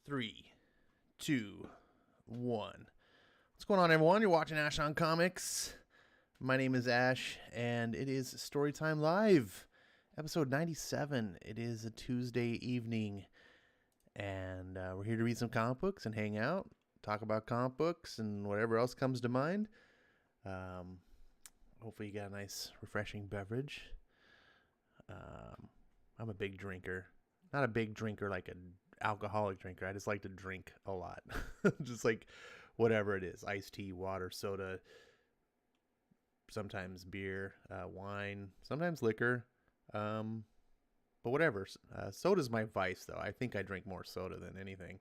3, 2, 1. What's going on, everyone? You're watching Ash on Comics. My name is Ash, and it is Storytime Live, episode 97. It is a Tuesday evening, and we're here to read some comic books and hang out, talk about comic books and whatever else comes to mind. Hopefully you got a nice, refreshing beverage. I'm a big drinker. Not a big drinker like an alcoholic drinker. I just like to drink a lot. Just like whatever it is. Iced tea, water, soda, sometimes beer, wine, sometimes liquor. But whatever. Soda's my vice, though. I think I drink more soda than anything.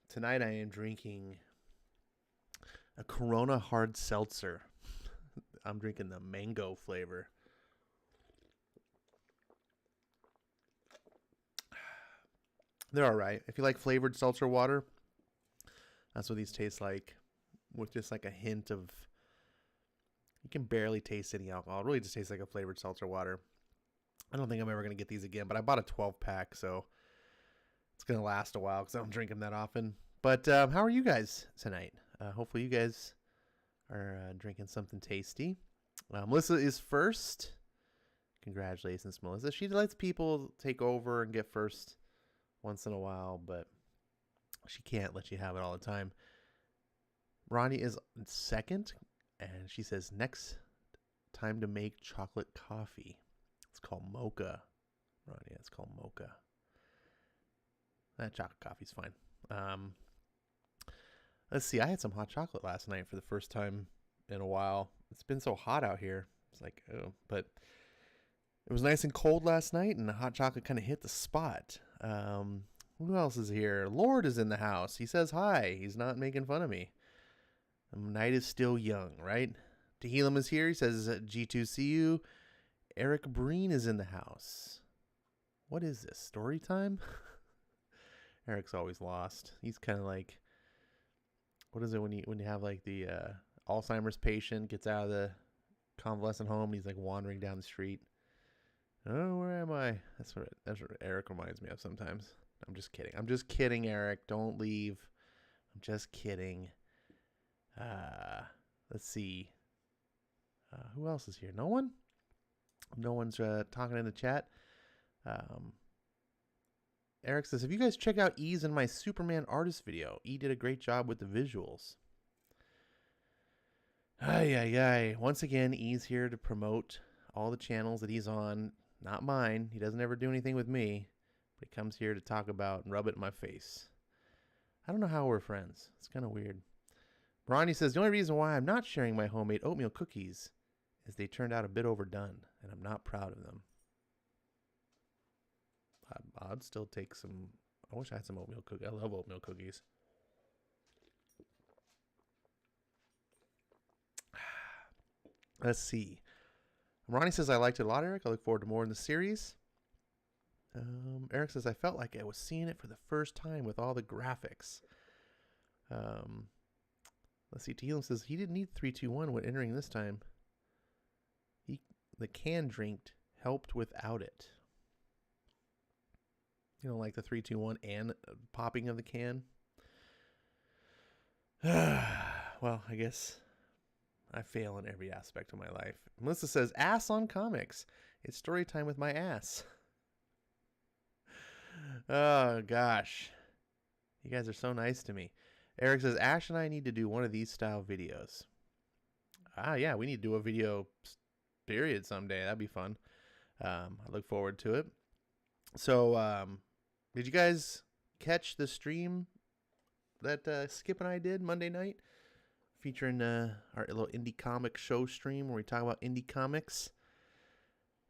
Tonight I am drinking a Corona hard seltzer. I'm drinking the mango flavor. They're all right. If you like flavored seltzer water, that's what these taste like, with just like a hint of, you can barely taste any alcohol. It really just tastes like a flavored seltzer water. I don't think I'm ever going to get these again, but I bought a 12-pack, so it's going to last a while because I don't drink them that often. But how are you guys tonight? Hopefully you guys are drinking something tasty. Melissa is first. Congratulations, Melissa. She lets people take over and get first once in a while, but she can't let you have it all the time. Ronnie is second, and she says, next time to make chocolate coffee. It's called mocha. Ronnie, it's called mocha. That chocolate coffee's fine. Let's see. I had some hot chocolate last night for the first time in a while. It's been so hot out here. It's like, oh, but it was nice and cold last night, and the hot chocolate kind of hit the spot. Who else is here? Lord is in the house. He says hi. He's not making fun of me. The night is still young, right? Tehillim is here. He says G2CU. Eric Breen is in the house. What is this? Story time? Eric's always lost. He's kind of like, what is it when you have like the Alzheimer's patient gets out of the convalescent home and he's like wandering down the street. Oh, where am I? That's what Eric reminds me of sometimes. I'm just kidding, Eric. Don't leave. I'm just kidding. Let's see. Who else is here? No one? No one's talking in the chat. Eric says, have you guys checked out E's in my Superman artist video? E did a great job with the visuals. Ay. Once again, E's here to promote all the channels that he's on. Not mine. He doesn't ever do anything with me. But he comes here to talk about and rub it in my face. I don't know how we're friends. It's kind of weird. Ronnie says, the only reason why I'm not sharing my homemade oatmeal cookies is they turned out a bit overdone, and I'm not proud of them. I'd still take some. I wish I had some oatmeal cookies. I love oatmeal cookies. Let's see. Ronnie says, I liked it a lot, Eric. I look forward to more in the series. Eric says, I felt like I was seeing it for the first time with all the graphics. Let's see. Tehillim says, he didn't need 3-2-1 when entering this time. The can drink helped without it. You don't like the 3-2-1 and popping of the can? Well, I guess I fail in every aspect of my life. Melissa says, ass on comics. It's story time with my ass. Oh, gosh. You guys are so nice to me. Eric says, Ash and I need to do one of these style videos. Yeah, we need to do a video period someday. That'd be fun. I look forward to it. So, did you guys catch the stream that Skip and I did Monday night? Featuring our little indie comic show stream where we talk about indie comics.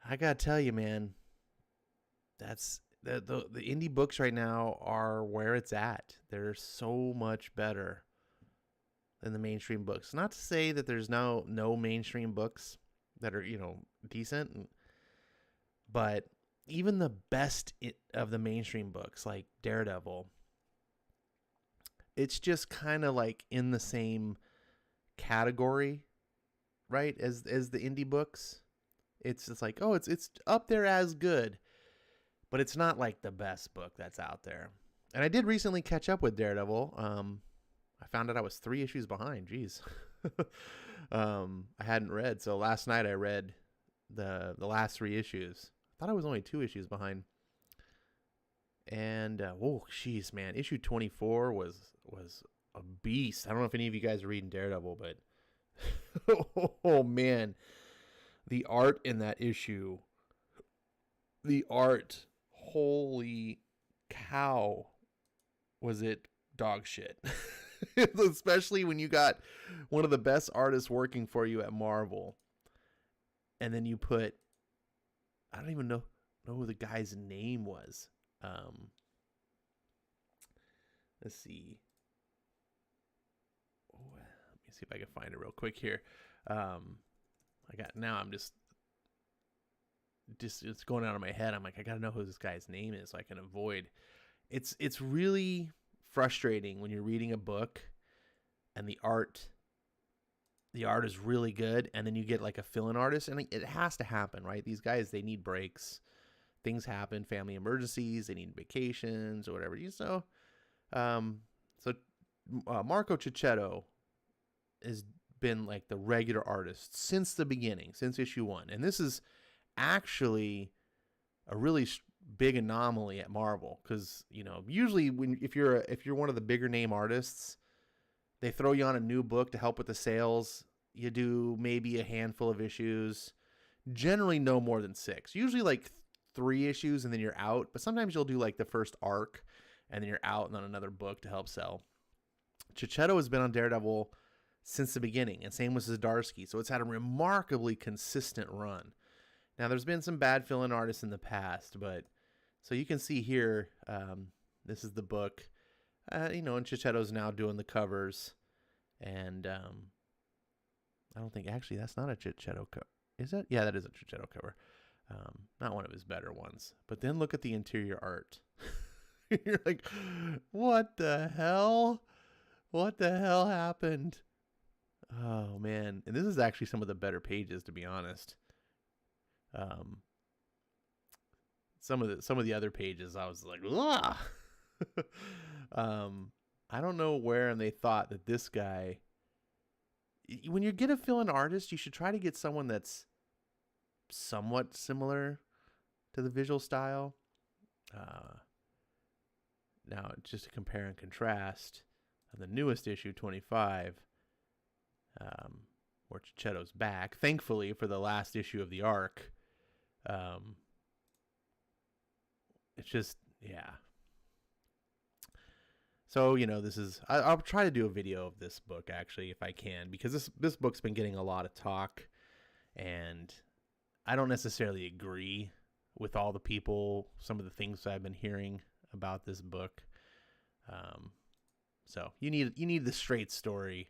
I gotta tell you, man, that's the indie books right now are where it's at. They're so much better than the mainstream books. Not to say that there's no mainstream books that are, decent, but even the best of the mainstream books, like Daredevil, it's just kind of like in the same category, right, as the indie books. It's just like, oh, it's up there as good, but it's not like the best book that's out there. And I did recently catch up with Daredevil. I found out I was 3 issues behind. Jeez. I hadn't read. So last night I read the last 3 issues. I thought I was only 2 issues behind. And oh, jeez, man, issue 24 was a beast. I don't know if any of you guys are reading Daredevil, but oh man, the art in that issue, the art, holy cow, was it dog shit. Especially when you got one of the best artists working for you at Marvel, and then you put, I don't even know who the guy's name was. Let's see. Oh, let me see if I can find it real quick here. I'm just it's going out of my head. I'm like, I gotta know who this guy's name is so I can avoid. It's really frustrating when you're reading a book and the art is really good, and then you get like a fill-in artist, and it has to happen, right? These guys, they need breaks. Things happen, family emergencies, they need vacations or whatever. Marco Cicchetto has been like the regular artist since the beginning, since issue 1. And this is actually a really big anomaly at Marvel, because usually if you're one of the bigger name artists, they throw you on a new book to help with the sales. You do maybe a handful of issues, generally no more than 6, usually like 3 issues, and then you're out. But sometimes you'll do like the first arc and then you're out and on another book to help sell. Cicchetto has been on Daredevil since the beginning, and same with Zdarsky. So it's had a remarkably consistent run. Now, there's been some bad fill-in artists in the past, but so you can see here, this is the book, and Cicchetto's now doing the covers. And I don't think, actually, that's not a Cicchetto cover. Is it? Yeah, that is a Cicchetto cover. Not one of his better ones. But then look at the interior art. You're like, what the hell? What the hell happened? Oh, man. And this is actually some of the better pages, to be honest. Some of the other pages, I was like, ugh. I don't know where they thought that this guy, when you get a fill-in artist, you should try to get someone that's somewhat similar to the visual style. Now, just to compare and contrast, the newest issue, 25, where Cicchetto's back, thankfully, for the last issue of the arc. It's just, yeah. So, this is, I'll try to do a video of this book, actually, if I can, because this book's been getting a lot of talk, and I don't necessarily agree with all the people, some of the things I've been hearing about this book. So you need the straight story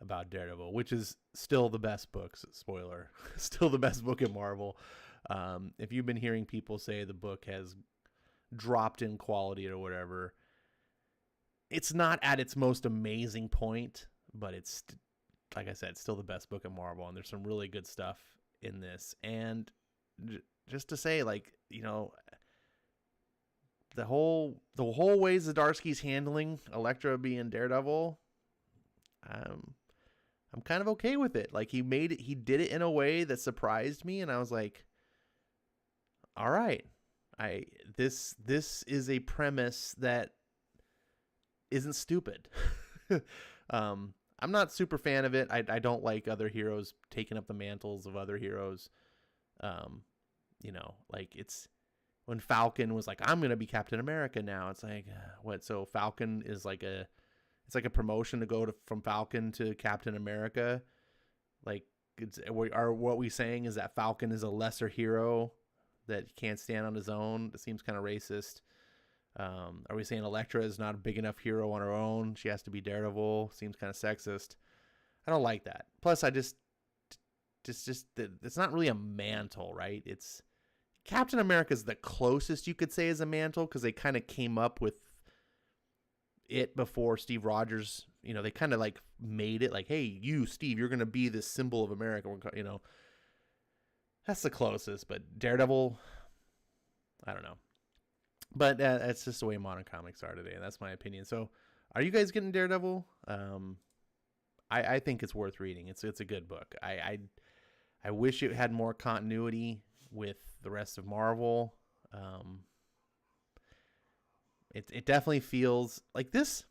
about Daredevil, which is still the best book. Spoiler, still the best book in Marvel. If you've been hearing people say the book has dropped in quality or whatever, it's not at its most amazing point, but it's, like I said, still the best book in Marvel, and there's some really good stuff in this. And just to say, like, the whole way Zdarsky's handling Elektra being Daredevil, I'm kind of okay with it. Like, he did it in a way that surprised me, and I was like, all right, this is a premise that isn't stupid. I'm not super fan of it. I don't like other heroes taking up the mantles of other heroes. Like, it's when Falcon was like, I'm going to be Captain America now. It's like, what? So Falcon is like it's like a promotion to go from Falcon to Captain America. Like, what we saying is that Falcon is a lesser hero that can't stand on his own? It seems kind of racist. Are we saying Elektra is not a big enough hero on her own? She has to be Daredevil. Seems kind of sexist. I don't like that. Plus, I just it's not really a mantle, right? It's Captain America is the closest you could say is a mantle, because they kind of came up with it before Steve Rogers. They kind of like made it like, hey, you, Steve, you're gonna be this symbol of America. That's the closest. But Daredevil, I don't know. But that's just the way modern comics are today. And that's my opinion. So are you guys getting Daredevil? I think it's worth reading. It's a good book. I wish it had more continuity with the rest of Marvel. It definitely feels like this.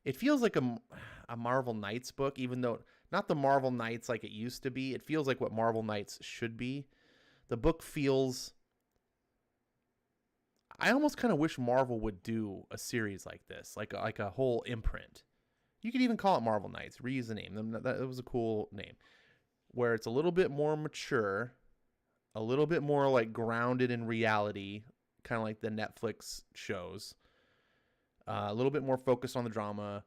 It feels like a Marvel Knights book, even though not the Marvel Knights like it used to be. It feels like what Marvel Knights should be. The book feels. I almost kind of wish Marvel would do a series like this, like a whole imprint. You could even call it Marvel Knights. Reuse the name. That was a cool name. Where it's a little bit more mature, a little bit more like grounded in reality, kind of like the Netflix shows. A little bit more focused on the drama,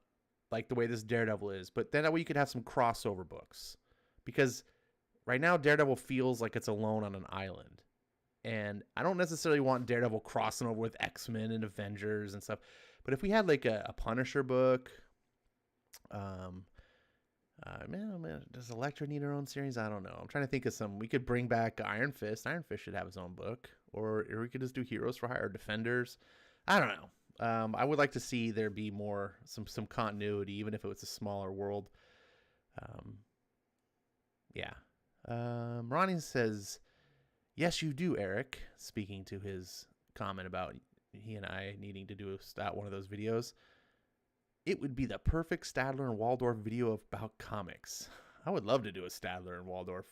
like the way this Daredevil is. But then that way you could have some crossover books. Because right now Daredevil feels like it's alone on an island. And I don't necessarily want Daredevil crossing over with X-Men and Avengers and stuff. But if we had like a Punisher book, man, does Elektra need her own series? I don't know. I'm trying to think of some. We could bring back Iron Fist. Iron Fist should have his own book. Or we could just do Heroes for Hire or Defenders. I don't know. I would like to see there be more, some continuity, even if it was a smaller world. Yeah. Ronnie says, yes, you do, Eric. Speaking to his comment about he and I needing to do one of those videos. It would be the perfect Stadler and Waldorf video about comics. I would love to do a Stadler and Waldorf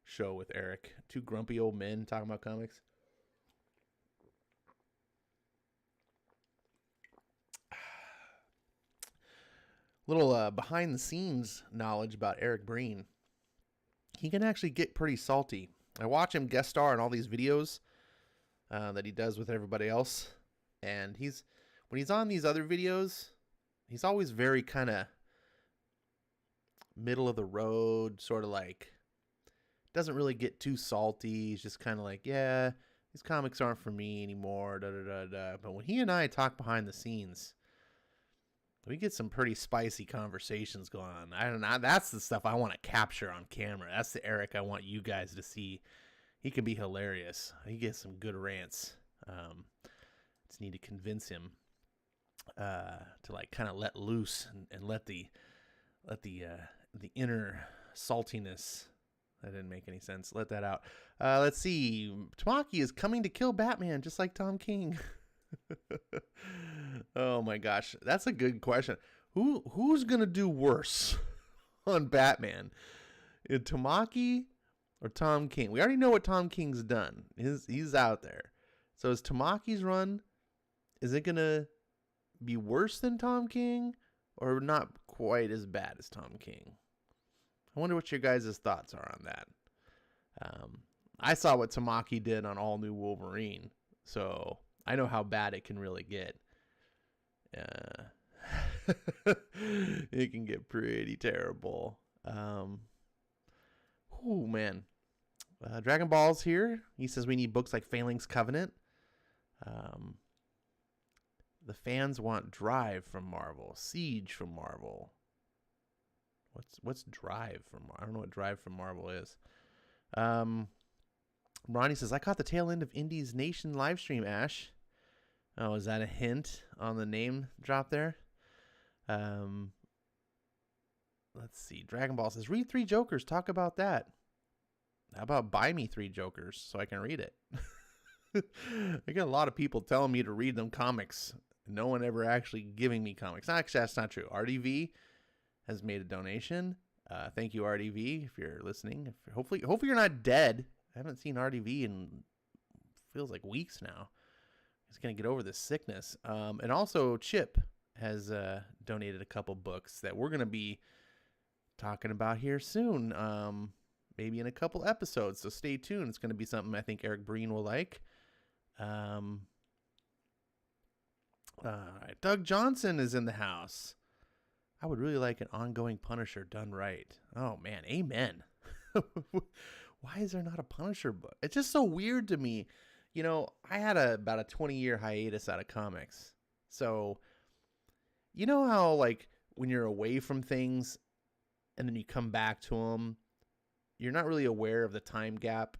show with Eric. Two grumpy old men talking about comics. Little behind the scenes knowledge about Eric Breen. He can actually get pretty salty. I watch him guest star in all these videos that he does with everybody else. And when he's on these other videos, he's always very kind of middle of the road, sort of like, doesn't really get too salty. He's just kind of like, yeah, these comics aren't for me anymore, da da da da. But when he and I talk behind the scenes, we get some pretty spicy conversations going on. I don't know. That's the stuff I want to capture on camera. That's the Eric I want you guys to see. He can be hilarious. He gets some good rants. Just need to convince him to like kind of let loose and let the inner saltiness. That didn't make any sense. Let that out. Let's see. Tamaki is coming to kill Batman, just like Tom King. Oh my gosh, that's a good question. Who's gonna do worse on Batman, Tamaki or Tom King? We already know what Tom King's done. He's out there. So is Tamaki's run? Is it gonna be worse than Tom King, or not quite as bad as Tom King? I wonder what your guys' thoughts are on that. I saw what Tamaki did on All New Wolverine, so I know how bad it can really get. It can get pretty terrible. Oh man. Dragon Ball's here. He says we need books like Phalanx Covenant. The fans want Drive from Marvel. Siege from Marvel. What's Drive from Marvel? I don't know what Drive from Marvel is. Ronnie says, I caught the tail end of Indie's Nation live stream, Ash. Oh, is that a hint on the name drop there? Let's see. Dragon Ball says, read 3 Jokers. Talk about that. How about buy me 3 Jokers so I can read it? I get a lot of people telling me to read them comics. No one ever actually giving me comics. Actually, that's not true. RDV has made a donation. Thank you, RDV, if you're listening. Hopefully you're not dead. I haven't seen RDV in feels like weeks now. He's going to get over this sickness. And also Chip has donated a couple books that we're going to be talking about here soon. Maybe in a couple episodes. So stay tuned. It's going to be something I think Eric Breen will like. All right. Doug Johnson is in the house. I would really like an ongoing Punisher done right. Oh, man. Amen. Why is there not a Punisher book? It's just so weird to me. You know, I had about a 20-year hiatus out of comics. So, you know how, like, when you're away from things and then you come back to them, you're not really aware of the time gap.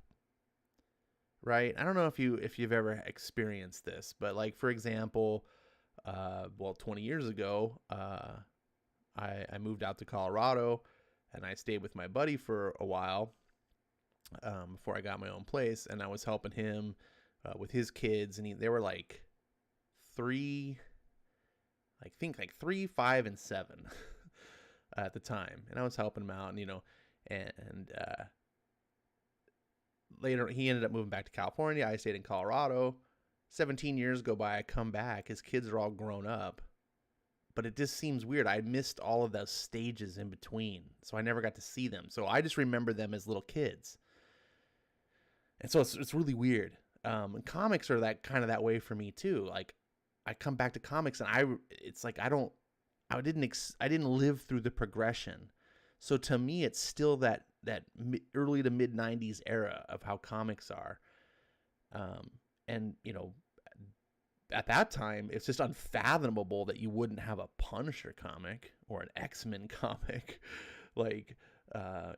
right? I don't know if you've ever experienced this, but like for example, 20 years ago, I moved out to Colorado, and I stayed with my buddy for a while before I got my own place, and I was helping him with his kids, and they were like three, I think like 3, 5, and 7 at the time, and I was helping him out, and and later he ended up moving back to California. I stayed in Colorado. 17 years go by, I come back, his kids are all grown up, but it just seems weird. I missed all of those stages in between, so I never got to see them. So I just remember them as little kids, and so it's really weird. And comics are that way for me too. Like I come back to comics, and it's like I didn't live through the progression. So to me, it's still that early to mid 90s era of how comics are. And at that time, it's just unfathomable that you wouldn't have a Punisher comic or an X-Men comic. Like,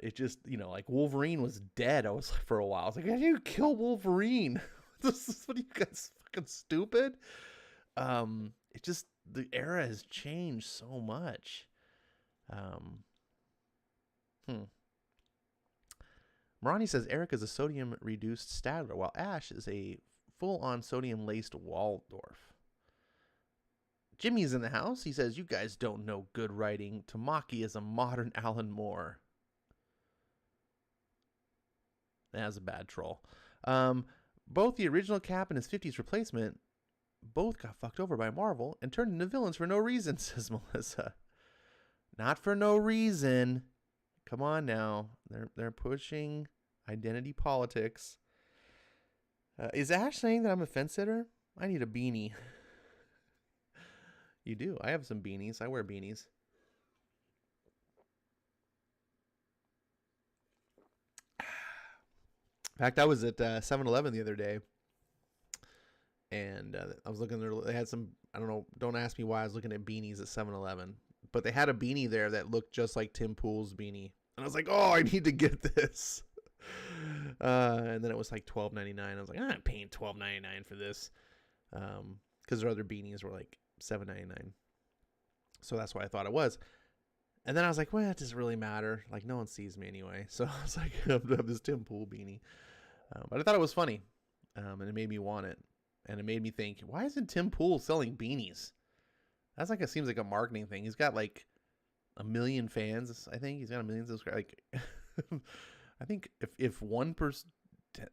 it just, like Wolverine was dead. I was like, for a while, I was like, how do you kill Wolverine? What are you guys, fucking stupid? It just, the era has changed so much. Marani says Eric is a sodium-reduced Stadler, while Ash is a full-on sodium-laced Waldorf. Jimmy's in the house. He says, you guys don't know good writing. Tamaki is a modern Alan Moore. That's a bad troll. Both the original Cap and his 50s replacement both got fucked over by Marvel and turned into villains for no reason, says Melissa. Not for no reason. Come on now. They're pushing identity politics. Is Ash saying that I'm a fence sitter? I need a beanie. You do. I have some beanies. I wear beanies. In fact, I was at 7-Eleven the other day, and I was looking there. They had some, I don't know, don't ask me why I was looking at beanies at 7-Eleven, but they had a beanie there that looked just like Tim Pool's beanie. And I was like, oh, I need to get this. And then it was like $12.99. I was like, I'm not paying $12.99 for this. Because their other beanies were like $7.99. So that's why I thought it was. And then I was like, well, it doesn't really matter. Like, no one sees me anyway. So I was like, I have this Tim Pool beanie. But I thought it was funny. And it made me want it. And it made me think, why isn't Tim Pool selling beanies? That's like, it seems like a marketing thing. He's got like 1 million fans. I think he's got 1 million subscribers. Like, I think if 1%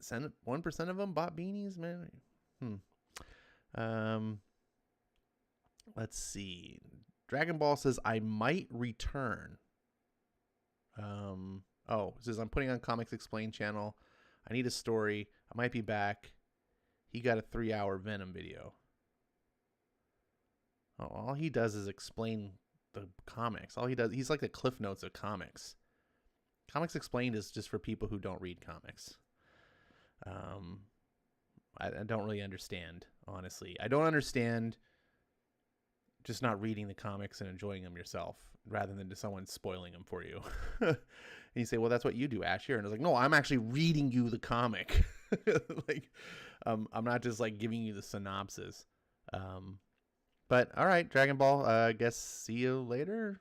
of them bought beanies, man. Let's see. Dragon Ball says I might return. It says I'm putting on Comics Explained channel. I need a story. I might be back. He got a 3-hour Venom video. Oh, all he does is explain the comics. All he does, he's like the Cliff Notes of comics. Comics Explained is just for people who don't read comics. I don't really understand, honestly. I don't understand just not reading the comics and enjoying them yourself rather than just someone spoiling them for you. And you say, well, that's what you do, Ash, here. And it's like, no, I'm actually reading you the comic. Like, I'm not just like giving you the synopsis. But all right, Dragon Ball, I guess see you later.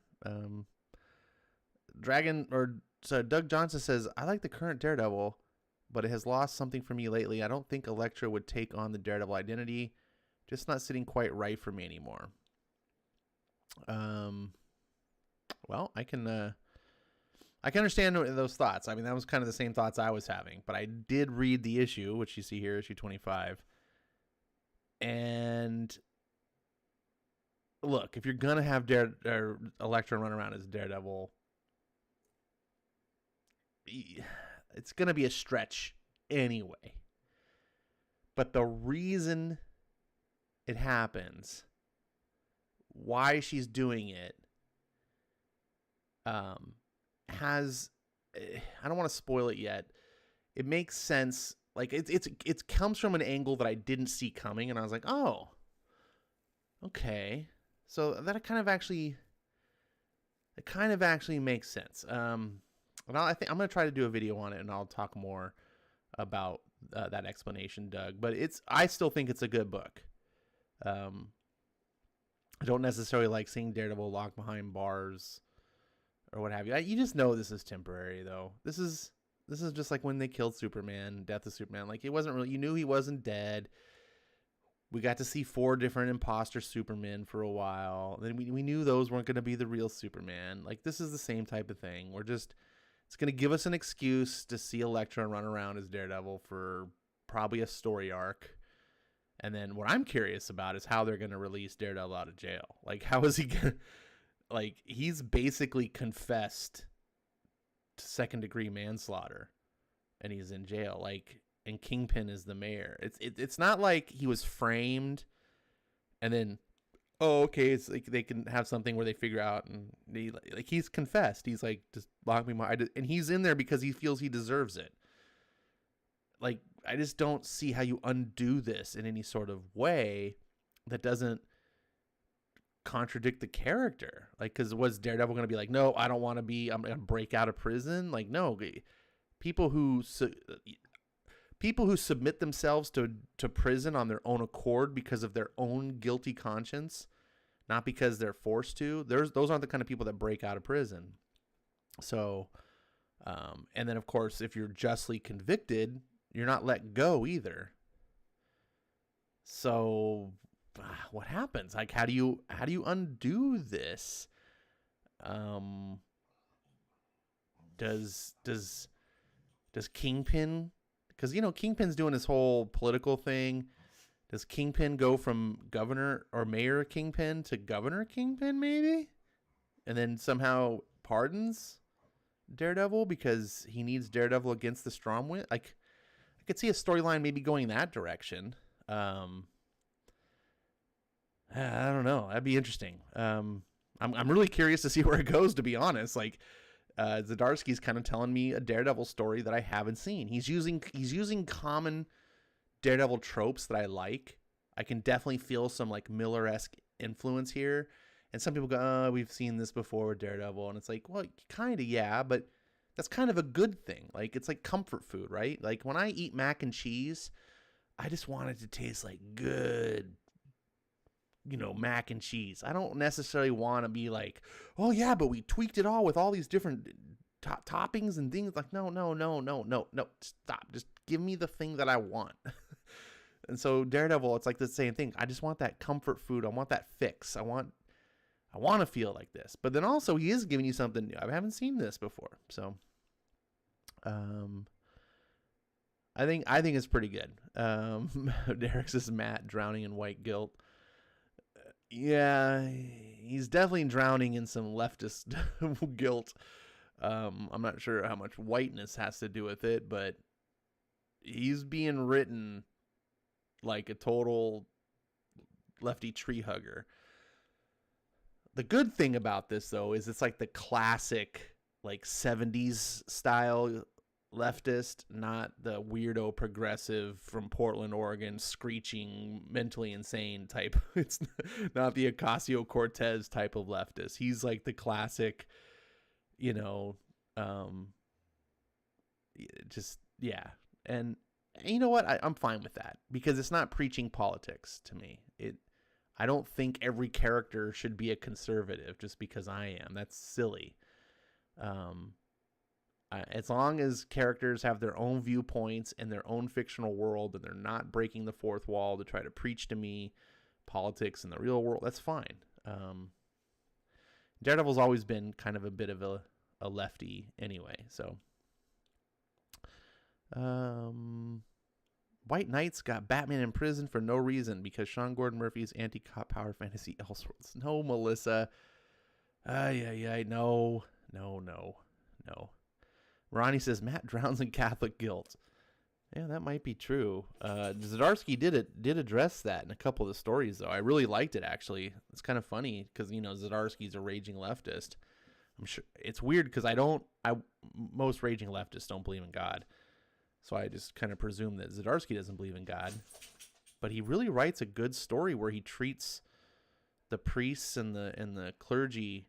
Doug Johnson says, I like the current Daredevil, but it has lost something for me lately. I don't think Elektra would take on the Daredevil identity. Just not sitting quite right for me anymore. Well, I can understand those thoughts. I mean, that was kind of the same thoughts I was having, but I did read the issue, which you see here, issue 25. And look, if you're going to have Elektra run around as Daredevil, it's going to be a stretch anyway. But the reason it happens, why she's doing it, has, I don't want to spoil it yet. It makes sense. Like it comes from an angle that I didn't see coming, and I was like, oh, okay. So that kind of actually makes sense. And I think I'm going to try to do a video on it, and I'll talk more about that explanation, Doug. But I still think it's a good book. I don't necessarily like seeing Daredevil locked behind bars or what have you. You just know this is temporary, though. This is just like when they killed Superman, Death of Superman. Like, it wasn't really, you knew he wasn't dead. We got to see 4 different imposter Supermen for a while. Then we knew those weren't going to be the real Superman. Like, this is the same type of thing. It's going to give us an excuse to see Elektra run around as Daredevil for probably a story arc. And then what I'm curious about is how they're going to release Daredevil out of jail. Like, how is he going to, like, he's basically confessed to second-degree manslaughter, and he's in jail. Like, and Kingpin is the mayor. It's not like he was framed, and then, oh, okay, it's like they can have something where they figure out, and he's confessed. He's like, just lock me and he's in there because he feels he deserves it. Like, I just don't see how you undo this in any sort of way that doesn't contradict the character. Like, because was Daredevil going to be like, no, I don't want to be, I'm going to break out of prison? Like, no. People who submit themselves to prison on their own accord because of their own guilty conscience, not because they're forced to, those aren't the kind of people that break out of prison. So, and then, of course, if you're justly convicted, you're not let go either. So what happens? Like, how do you undo this? Does Kingpin, because, you know, Kingpin's doing this whole political thing. Does Kingpin go from governor or mayor Kingpin to governor Kingpin maybe? And then somehow pardons Daredevil because he needs Daredevil against the strong wind? Like, I could see a storyline maybe going that direction. I don't know. That'd be interesting. I'm really curious to see where it goes, to be honest. Like, Zdarsky's kind of telling me a Daredevil story that I haven't seen. He's using common Daredevil tropes that I like. I can definitely feel some like Miller-esque influence here. And some people go, oh, we've seen this before with Daredevil. And it's like, well, kind of, yeah, but that's kind of a good thing. Like, it's like comfort food, right? Like, when I eat mac and cheese, I just want it to taste like good, you know, mac and cheese. I don't necessarily want to be like, oh yeah, but we tweaked it all with all these different toppings and things. Like, no, stop. Just give me the thing that I want. And so Daredevil, it's like the same thing. I just want that comfort food. I want that fix. I want to feel like this. But then also he is giving you something new. I haven't seen this before. So I think it's pretty good. Derek says Matt drowning in white guilt. Yeah, he's definitely drowning in some leftist guilt. I'm not sure how much whiteness has to do with it, but he's being written like a total lefty tree hugger. The good thing about this, though, is it's like the classic, like 70s style leftist, not the weirdo progressive from Portland, Oregon, screeching, mentally insane type. It's not the Ocasio-Cortez type of leftist. He's like the classic, you know, just, yeah. And you know what? I'm fine with that because it's not preaching politics to me. I don't think every character should be a conservative just because I am. That's silly. As long as characters have their own viewpoints in their own fictional world and they're not breaking the fourth wall to try to preach to me politics in the real world, that's fine. Daredevil's always been kind of a bit of a lefty anyway. So, White Knight's got Batman in prison for no reason because Sean Gordon Murphy's anti-cop power fantasy Elseworlds. No, Melissa. No. Ronnie says Matt drowns in Catholic guilt. Yeah, that might be true. Zdarsky did address that in a couple of the stories, though. I really liked it, actually. It's kind of funny because, you know, Zdarsky's a raging leftist. I'm sure it's weird because most raging leftists don't believe in God. So I just kind of presume that Zdarsky doesn't believe in God. But he really writes a good story where he treats the priests and the clergy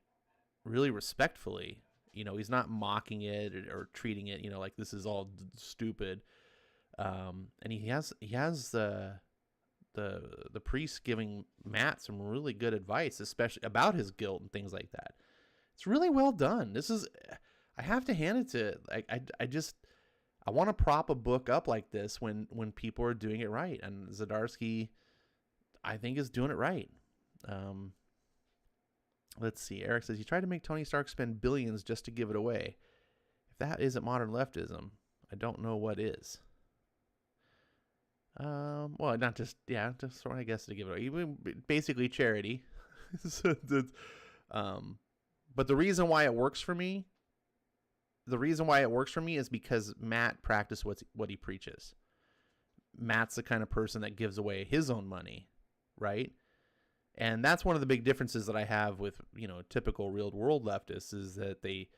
really respectfully. You know, he's not mocking it or treating it, you know, like this is all stupid. And he has the priest giving Matt some really good advice, especially about his guilt and things like that. It's really well done. I have to hand it to, I want to prop a book up like this when people are doing it right. And Zdarsky, I think, is doing it right. Let's see. Eric says, you tried to make Tony Stark spend billions just to give it away. If that isn't modern leftism, I don't know what is. Well, not just, just sort of, I guess, to give it away. Even basically charity. But the reason why it works for me is because Matt practiced what he preaches. Matt's the kind of person that gives away his own money, right? And that's one of the big differences that I have with, typical real world leftists, is that they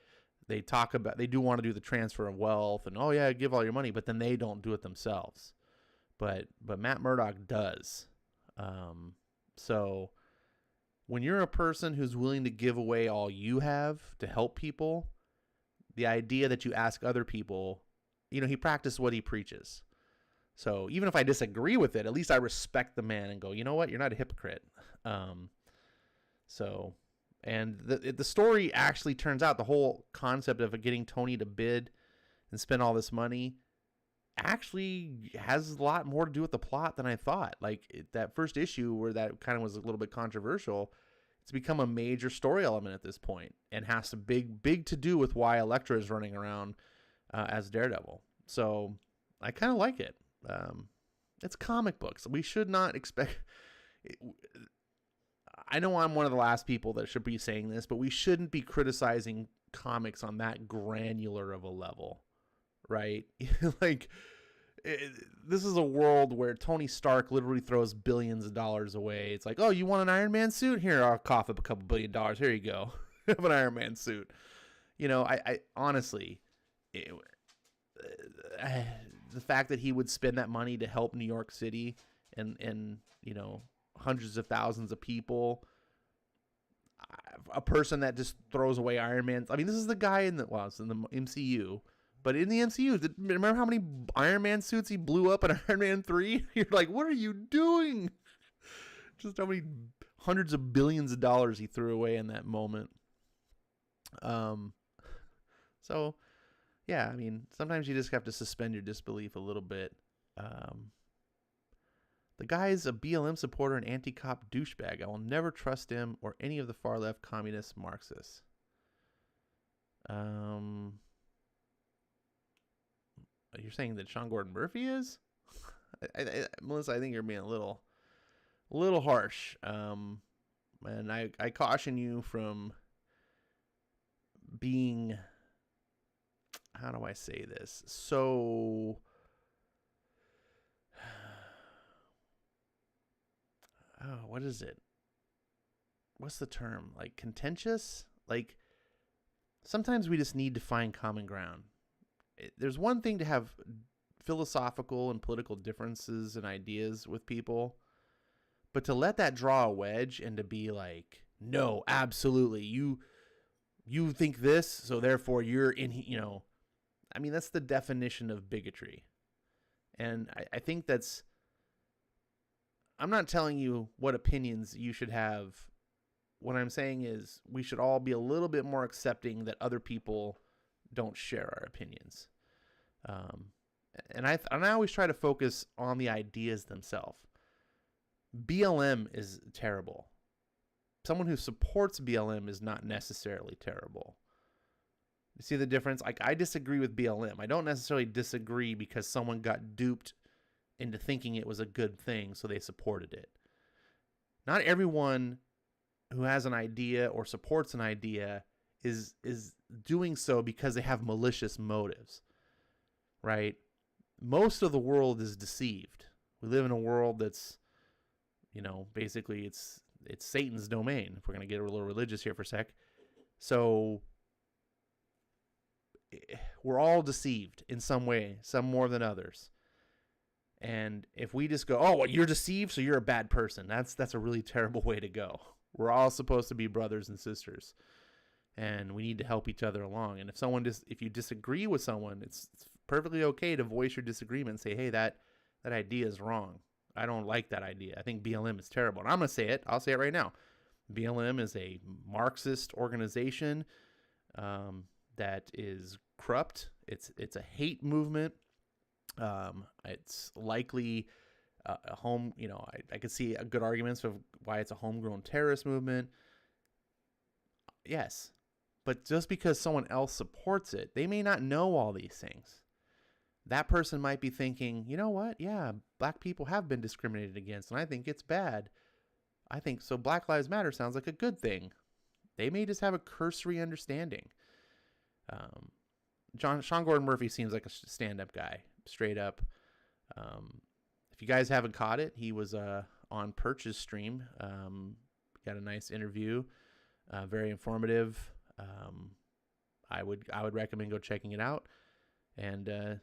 talk about, they do want to do the transfer of wealth and, oh yeah, give all your money, but then they don't do it themselves. But Matt Murdock does. So when you're a person who's willing to give away all you have to help people, the idea that you ask other people, he practiced what he preaches. So even if I disagree with it, at least I respect the man and go, you know what, you're not a hypocrite. And the story actually turns out, the whole concept of getting Tony to bid and spend all this money actually has a lot more to do with the plot than I thought. Like that first issue where that kind of was a little bit controversial, it's become a major story element at this point and has to big to do with why Elektra is running around as Daredevil. So I kind of like it. It's comic books. We should not expect... I know I'm one of the last people that should be saying this, but we shouldn't be criticizing comics on that granular of a level, right? This is a world where Tony Stark literally throws billions of dollars away. It's like, oh, you want an Iron Man suit? Here, I'll cough up a couple $1 billion. Here you go. Have an Iron Man suit. I honestly, the fact that he would spend that money to help New York City and hundreds of thousands of people, a person that just throws away Iron Man. I mean, this is the guy it's in the MCU, but in the MCU, remember how many Iron Man suits he blew up in Iron Man 3? You're like, what are you doing? Just how many hundreds of billions of dollars he threw away in that moment. So yeah, I mean, sometimes you just have to suspend your disbelief a little bit. The guy's a BLM supporter and anti-cop douchebag. I will never trust him or any of the far-left communist Marxists. You're saying that Sean Gordon Murphy is? Melissa, I think you're being a little harsh. And I caution you from being... How do I say this? So... Oh, what is it? What's the term? Like contentious? Like sometimes we just need to find common ground. There's one thing to have philosophical and political differences and ideas with people, but to let that draw a wedge and to be like, no, absolutely, you think this, so therefore you're in, I mean, that's the definition of bigotry. And I think that's, I'm not telling you what opinions you should have. What I'm saying is we should all be a little bit more accepting that other people don't share our opinions. And I always try to focus on the ideas themselves. BLM is terrible. Someone who supports BLM is not necessarily terrible. You see the difference? Like, I disagree with BLM. I don't necessarily disagree because someone got duped into thinking it was a good thing, so they supported it. Not everyone who has an idea or supports an idea is doing so because they have malicious motives, right? Most of the world is deceived. We live in a world that's, basically it's Satan's domain, if we're going to get a little religious here for a sec. So we're all deceived in some way, some more than others. And if we just go, oh, well, you're deceived, so you're a bad person, that's a really terrible way to go. We're all supposed to be brothers and sisters, and we need to help each other along. And if you disagree with someone, it's perfectly okay to voice your disagreement and say, hey, that idea is wrong. I don't like that idea. I think BLM is terrible. And I'm going to say it. I'll say it right now. BLM is a Marxist organization that is corrupt. It's a hate movement. It's likely a home, I could see good arguments of why it's a homegrown terrorist movement. Yes. But just because someone else supports it, they may not know all these things. That person might be thinking, you know what? Yeah, black people have been discriminated against, and I think it's bad. I think so. Black Lives Matter sounds like a good thing. They may just have a cursory understanding. Sean Gordon Murphy seems like a stand-up guy, straight up. If you guys haven't caught it, he was on Perch's stream. Got a nice interview, very informative. I would recommend go checking it out and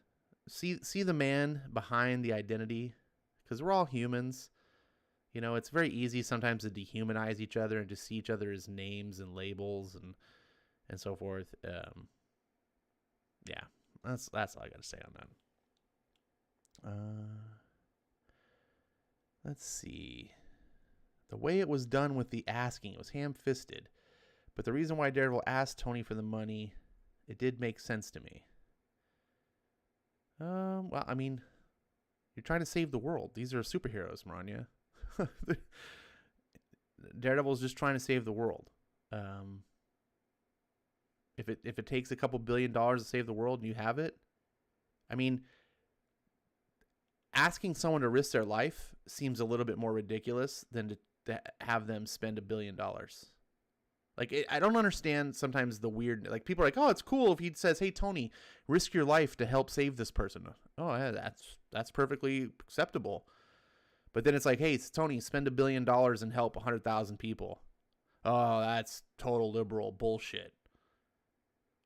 see the man behind the identity, because we're all humans. It's very easy sometimes to dehumanize each other and to see each other as names and labels and so forth. Yeah, that's all I got to say on that. Let's see. The way it was done with the asking, it was ham-fisted. But the reason why Daredevil asked Tony for the money, it did make sense to me. Well, I mean, you're trying to save the world. These are superheroes, Maranya. Daredevil's just trying to save the world. If it takes a couple $1 billion to save the world and you have it, I mean, asking someone to risk their life seems a little bit more ridiculous than to have them spend $1 billion. Like, I don't understand sometimes the weird, like, people are like, oh, it's cool if he says, hey, Tony, risk your life to help save this person. Oh, yeah, that's perfectly acceptable. But then it's like, hey, Tony, spend $1 billion and help 100,000 people. Oh, that's total liberal bullshit.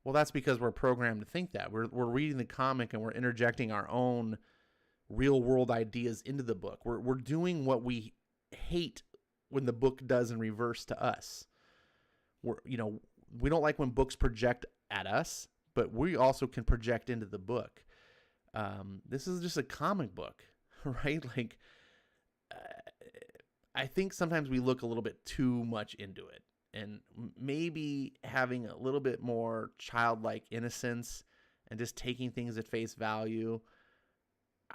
Well, that's because we're programmed to think that. We're reading the comic and we're interjecting our own real world ideas into the book. We're doing what we hate when the book does in reverse to us. We don't like when books project at us, but we also can project into the book. This is just a comic book, right? Like, I think sometimes we look a little bit too much into it, and maybe having a little bit more childlike innocence and just taking things at face value.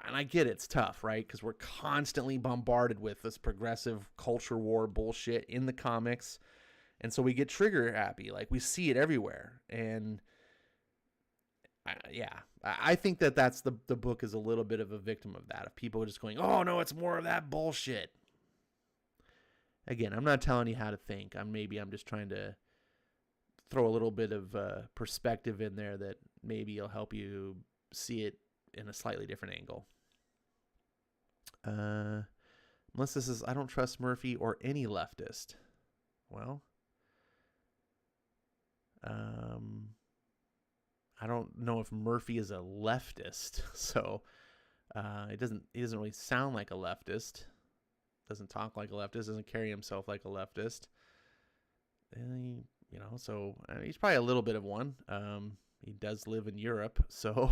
And I get it's tough, right? Because we're constantly bombarded with this progressive culture war bullshit in the comics. And so we get trigger happy. Like, we see it everywhere. And I think that's the book is a little bit of a victim of that. Of people just going, oh, no, it's more of that bullshit. Again, I'm not telling you how to think. I'm just trying to throw a little bit of perspective in there that maybe will help you see it in a slightly different angle. Melissa says, I don't trust Murphy or any leftist. Well, I don't know if Murphy is a leftist, so he doesn't really sound like a leftist. Doesn't talk like a leftist. Doesn't carry himself like a leftist. And so he's probably a little bit of one. He does live in Europe, so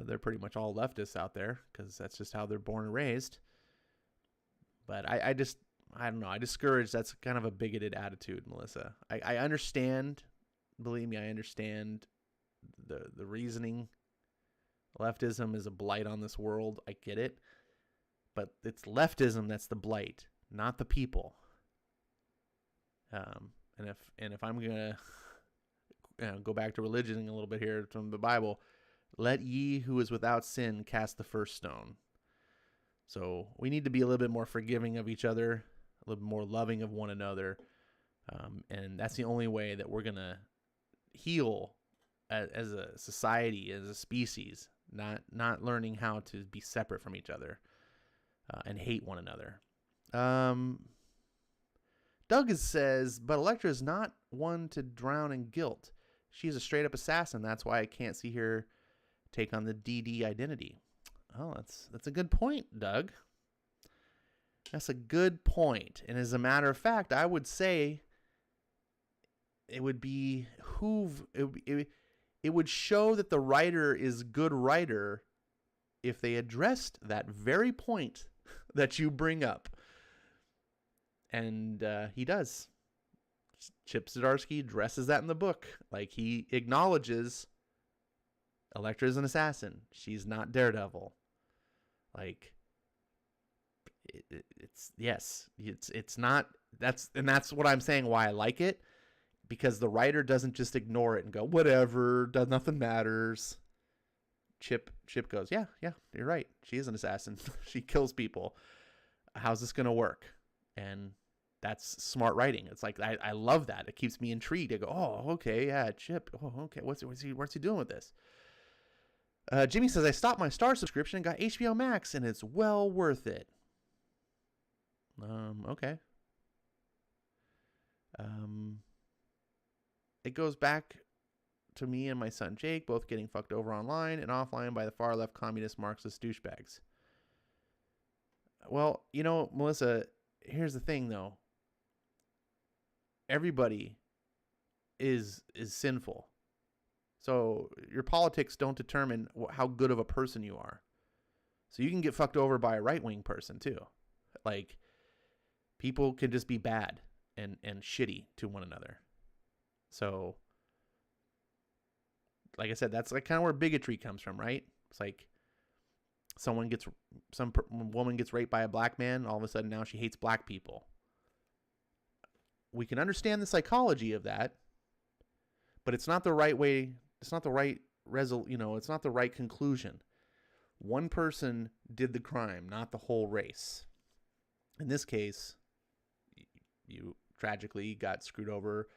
they're pretty much all leftists out there because that's just how they're born and raised. But I don't know. I discourage. That's kind of a bigoted attitude, Melissa. I understand. Believe me, I understand the reasoning. Leftism is a blight on this world. I get it. But it's leftism that's the blight, not the people. And if I'm gonna go back to religion a little bit here from the Bible, let ye who is without sin cast the first stone. So we need to be a little bit more forgiving of each other, a little bit more loving of one another, and that's the only way that we're gonna heal as a society, as a species. Not learning how to be separate from each other. And hate one another. Doug says, but Elektra is not one to drown in guilt. She's a straight up assassin. That's why I can't see her take on the DD identity. Oh, that's a good point, Doug. That's a good point. And as a matter of fact, I would say it would be it would show that the writer is a good writer if they addressed that very point that you bring up. And he does. Chip Zdarsky addresses that in the book. Like, he acknowledges Elektra is an assassin. She's not Daredevil. Like, it's not. That's what I'm saying. Why I like it, because the writer doesn't just ignore it and go whatever. Nothing matters. Chip goes, yeah, you're right. She is an assassin. She kills people. How's this gonna work? And that's smart writing. It's like I love that. It keeps me intrigued. I go, oh, okay, yeah, Chip. Oh, okay. What's he doing with this? Jimmy says, I stopped my Star subscription and got HBO Max, and it's well worth it. Okay. It goes back to me and my son Jake both getting fucked over online and offline by the far left communist Marxist douchebags. Well, Melissa, here's the thing though. Everybody is sinful. So your politics don't determine how good of a person you are. So you can get fucked over by a right-wing person too. Like, people can just be bad and shitty to one another. So, like I said, that's like kind of where bigotry comes from, right? It's like some woman gets raped by a black man. All of a sudden now she hates black people. We can understand the psychology of that, but it's not the right way. It's not the right it's not the right conclusion. One person did the crime, not the whole race. In this case, you tragically got screwed over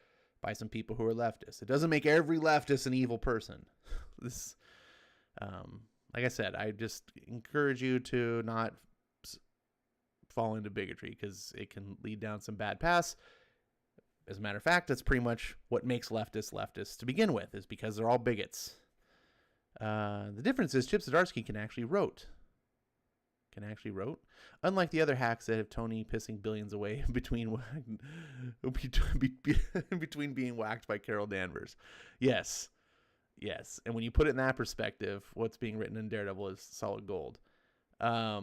by some people who are leftists. It doesn't make every leftist an evil person. This, like I said, I just encourage you to not fall into bigotry because it can lead down some bad paths. As a matter of fact, that's pretty much what makes leftists to begin with, is because they're all bigots. The difference is Chip Zdarsky can actually wrote. Unlike the other hacks that have Tony pissing billions away between being whacked by Carol Danvers. Yes. And when you put it in that perspective, what's being written in Daredevil is solid gold. I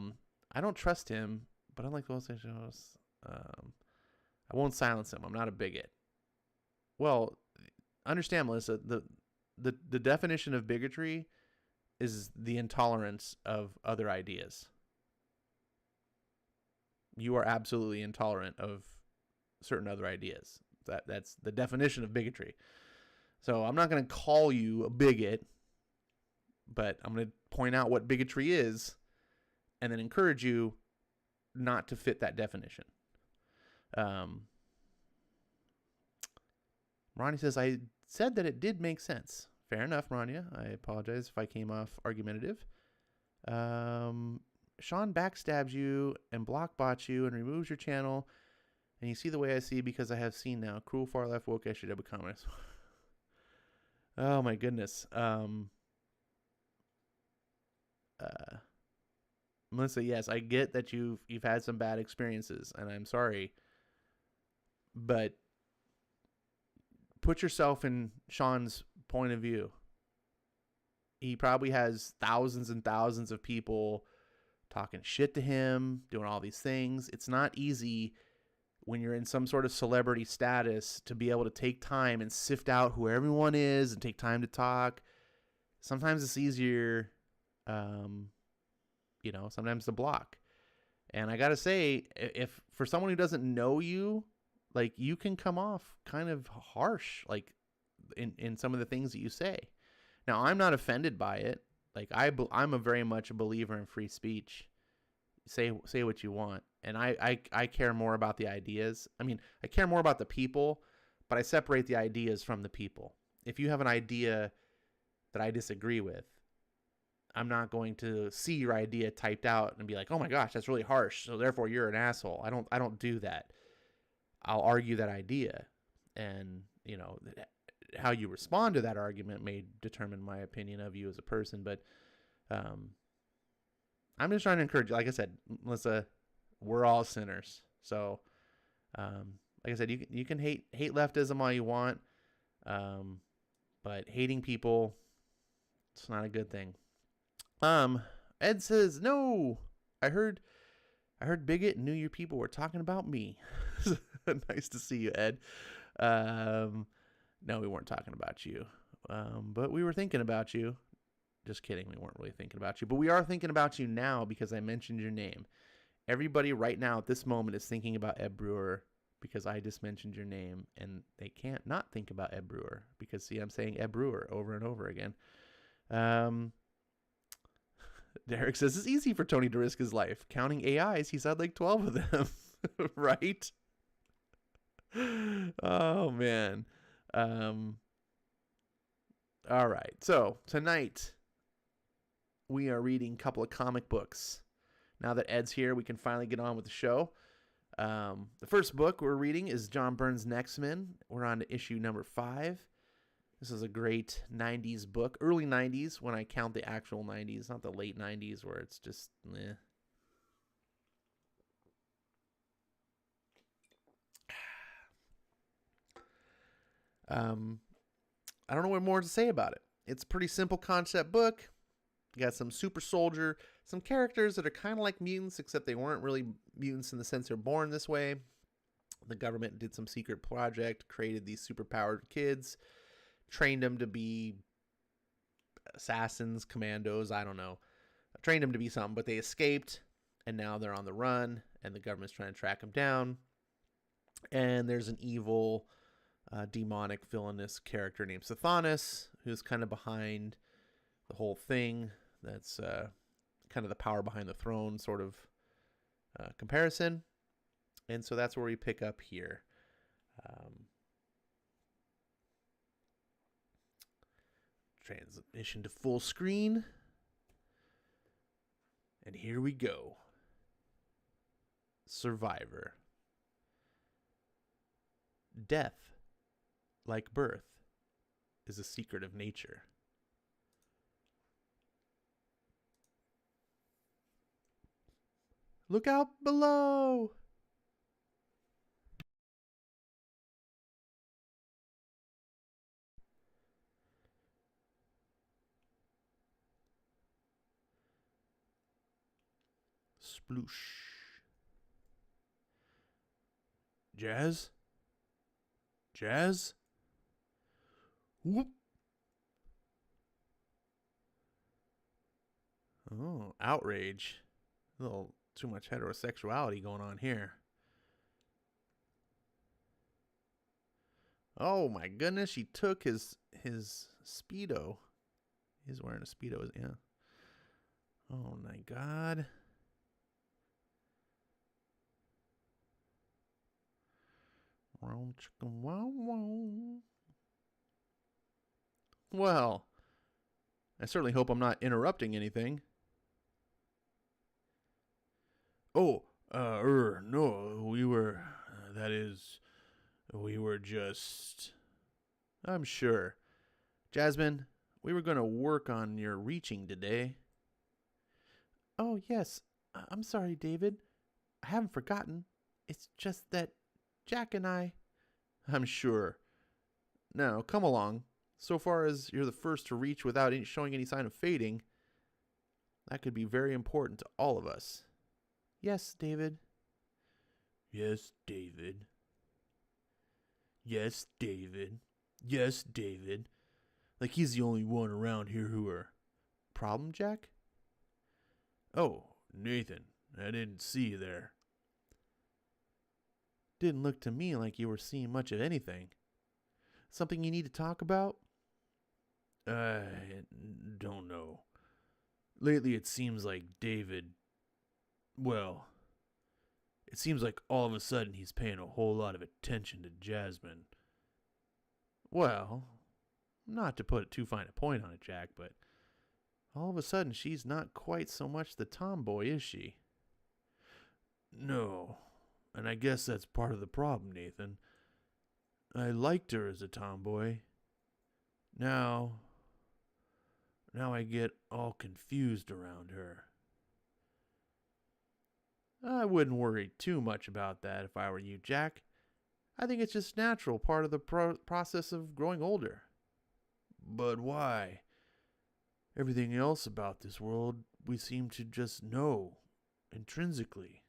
don't trust him, but unlike those shows, I won't silence him. I'm not a bigot. Well, understand, Melissa, the definition of bigotry is the intolerance of other ideas. You are absolutely intolerant of certain other ideas. That's the definition of bigotry. So I'm not going to call you a bigot, but I'm going to point out what bigotry is and then encourage you not to fit that definition. Ronnie says, I said that it did make sense. Fair enough, Rania. I apologize if I came off argumentative. Sean backstabs you and blockbots you and removes your channel, and you see the way I see because I have seen now. Cruel far left woke I should have become. Oh my goodness. Melissa, yes, I get that you've had some bad experiences, and I'm sorry. But put yourself in Sean's point of view. He probably has thousands and thousands of people talking shit to him, doing all these things. It's not easy when you're in some sort of celebrity status to be able to take time and sift out who everyone is and take time to talk. Sometimes it's easier, sometimes to block. And I got to say, if for someone who doesn't know you, like, you can come off kind of harsh, like in some of the things that you say. Now, I'm not offended by it. Like, I'm a very much a believer in free speech. Say what you want. And I care more about the ideas. I mean, I care more about the people, but I separate the ideas from the people. If you have an idea that I disagree with, I'm not going to see your idea typed out and be like, oh my gosh, that's really harsh, so therefore you're an asshole. I don't do that. I'll argue that idea, and how you respond to that argument may determine my opinion of you as a person. But I'm just trying to encourage you. Like I said, Melissa, we're all sinners. So, like I said, you can hate leftism all you want, But hating people, it's not a good thing. Ed says, no, I heard Bigot and New Year people were talking about me. Nice to see you, Ed. No, we weren't talking about you. But we were thinking about you. Just kidding. We weren't really thinking about you. But we are thinking about you now because I mentioned your name. Everybody right now at this moment is thinking about Ed Brewer because I just mentioned your name. And they can't not think about Ed Brewer because, see, I'm saying Ed Brewer over and over again. Derek says, it's easy for Tony to risk his life. Counting AIs, he's had like 12 of them. Right? Oh, man. All right. So, tonight, we are reading a couple of comic books. Now that Ed's here, we can finally get on with the show. The first book we're reading is John Byrne's X-Men. We're on to issue number 5. This is a great 90s book. Early 90s when I count the actual 90s, not the late 90s where it's just meh. I don't know what more to say about it. It's a pretty simple concept book. You got some super soldier, some characters that are kind of like mutants, except they weren't really mutants in the sense they're born this way. The government did some secret project, created these superpowered kids, trained them to be assassins, commandos, I don't know. Trained them to be something, but they escaped, and now they're on the run, and the government's trying to track them down. And there's an evil, demonic villainous character named Sathanas, who's kind of behind the whole thing. That's kind of the power behind the throne sort of comparison. And so that's where we pick up here. Transition to full screen. And here we go. Survivor. Death, like birth, is a secret of nature. Look out below! Sploosh. Jazz? Jazz? Whoop. Oh, outrage. A little too much heterosexuality going on here. Oh my goodness, she took his Speedo. He's wearing a Speedo, yeah. Oh my God. Well, I certainly hope I'm not interrupting anything. Oh, no, we were just, I'm sure. Jasmine, we were going to work on your reaching today. Oh, yes. I'm sorry, David. I haven't forgotten. It's just that Jack and I'm sure. Now, come along. So far as you're the first to reach without showing any sign of fading, that could be very important to all of us. Yes, David. Yes, David. Yes, David. Yes, David. Like he's the only one around here who are... Problem, Jack? Oh, Nathan, I didn't see you there. Didn't look to me like you were seeing much of anything. Something you need to talk about? I don't know. Lately it seems like David... Well, it seems like all of a sudden he's paying a whole lot of attention to Jasmine. Well, not to put too fine a point on it, Jack, but all of a sudden she's not quite so much the tomboy, is she? No, and I guess that's part of the problem, Nathan. I liked her as a tomboy. Now I get all confused around her. I wouldn't worry too much about that if I were you, Jack. I think it's just natural part of the process of growing older. But why? Everything else about this world we seem to just know, intrinsically.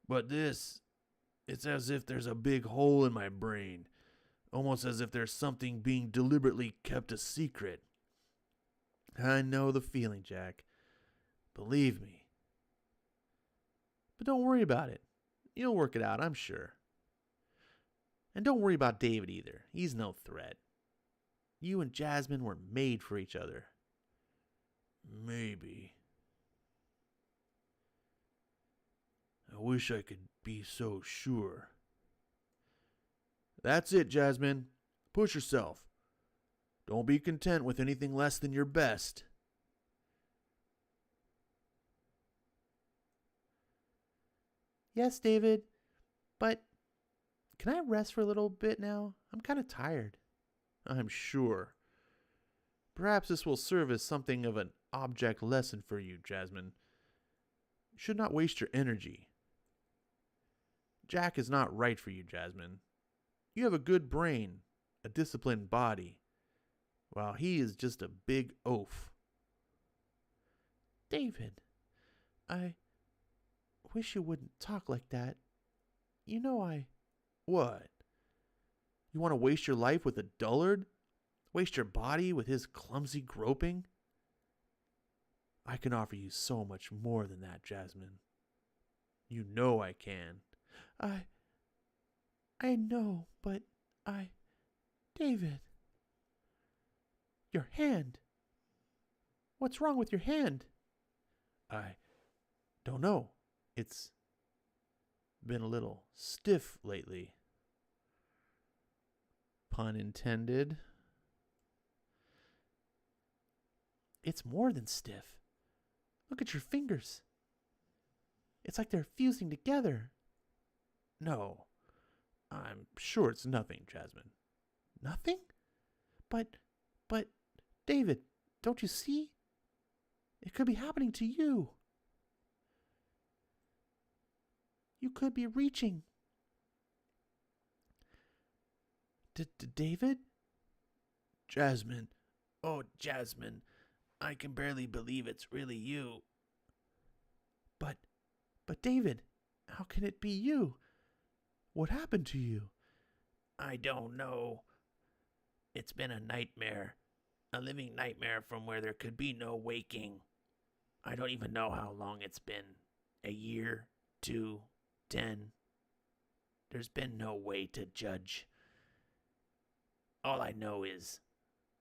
But this, it's as if there's a big hole in my brain, almost as if there's something being deliberately kept a secret. I know the feeling, Jack. Believe me. But don't worry about it. You'll work it out, I'm sure. And don't worry about David either. He's no threat. You and Jasmine were made for each other. Maybe. I wish I could be so sure. That's it, Jasmine. Push yourself. Don't be content with anything less than your best. Yes, David, but can I rest for a little bit now? I'm kind of tired. I'm sure. Perhaps this will serve as something of an object lesson for you, Jasmine. You should not waste your energy. Jack is not right for you, Jasmine. You have a good brain, a disciplined body, while he is just a big oaf. David, I wish you wouldn't talk like that. You know What? You want to waste your life with a dullard? Waste your body with his clumsy groping? I can offer you so much more than that, Jasmine. You know I can. I know, but David. Your hand. What's wrong with your hand? I don't know. It's been a little stiff lately. Pun intended. It's more than stiff. Look at your fingers. It's like they're fusing together. No, I'm sure it's nothing, Jasmine. Nothing? But, David, don't you see? It could be happening to you. You could be reaching. David? Jasmine. Oh, Jasmine. I can barely believe it's really you. But David, how can it be you? What happened to you? I don't know. It's been a nightmare. A living nightmare from where there could be no waking. I don't even know how long it's been. A year, 2, 10. There's been no way to judge. All I know is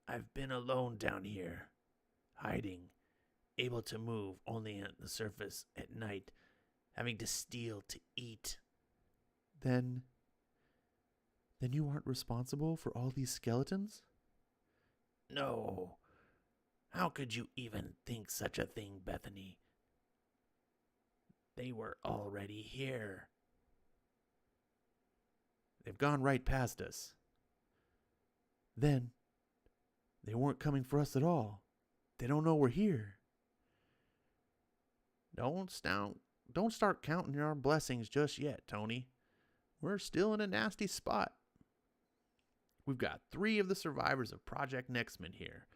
I've been alone down here, hiding, able to move only on the surface at night, having to steal to eat. Then you aren't responsible for all these skeletons? No. How could you even think such a thing, Bethany? They were already here. They've gone right past us. Then they weren't coming for us at all. They don't know we're here. Don't start counting our blessings just yet, Tony. We're still in a nasty spot. We've got 3 of the survivors of Project Nextman here.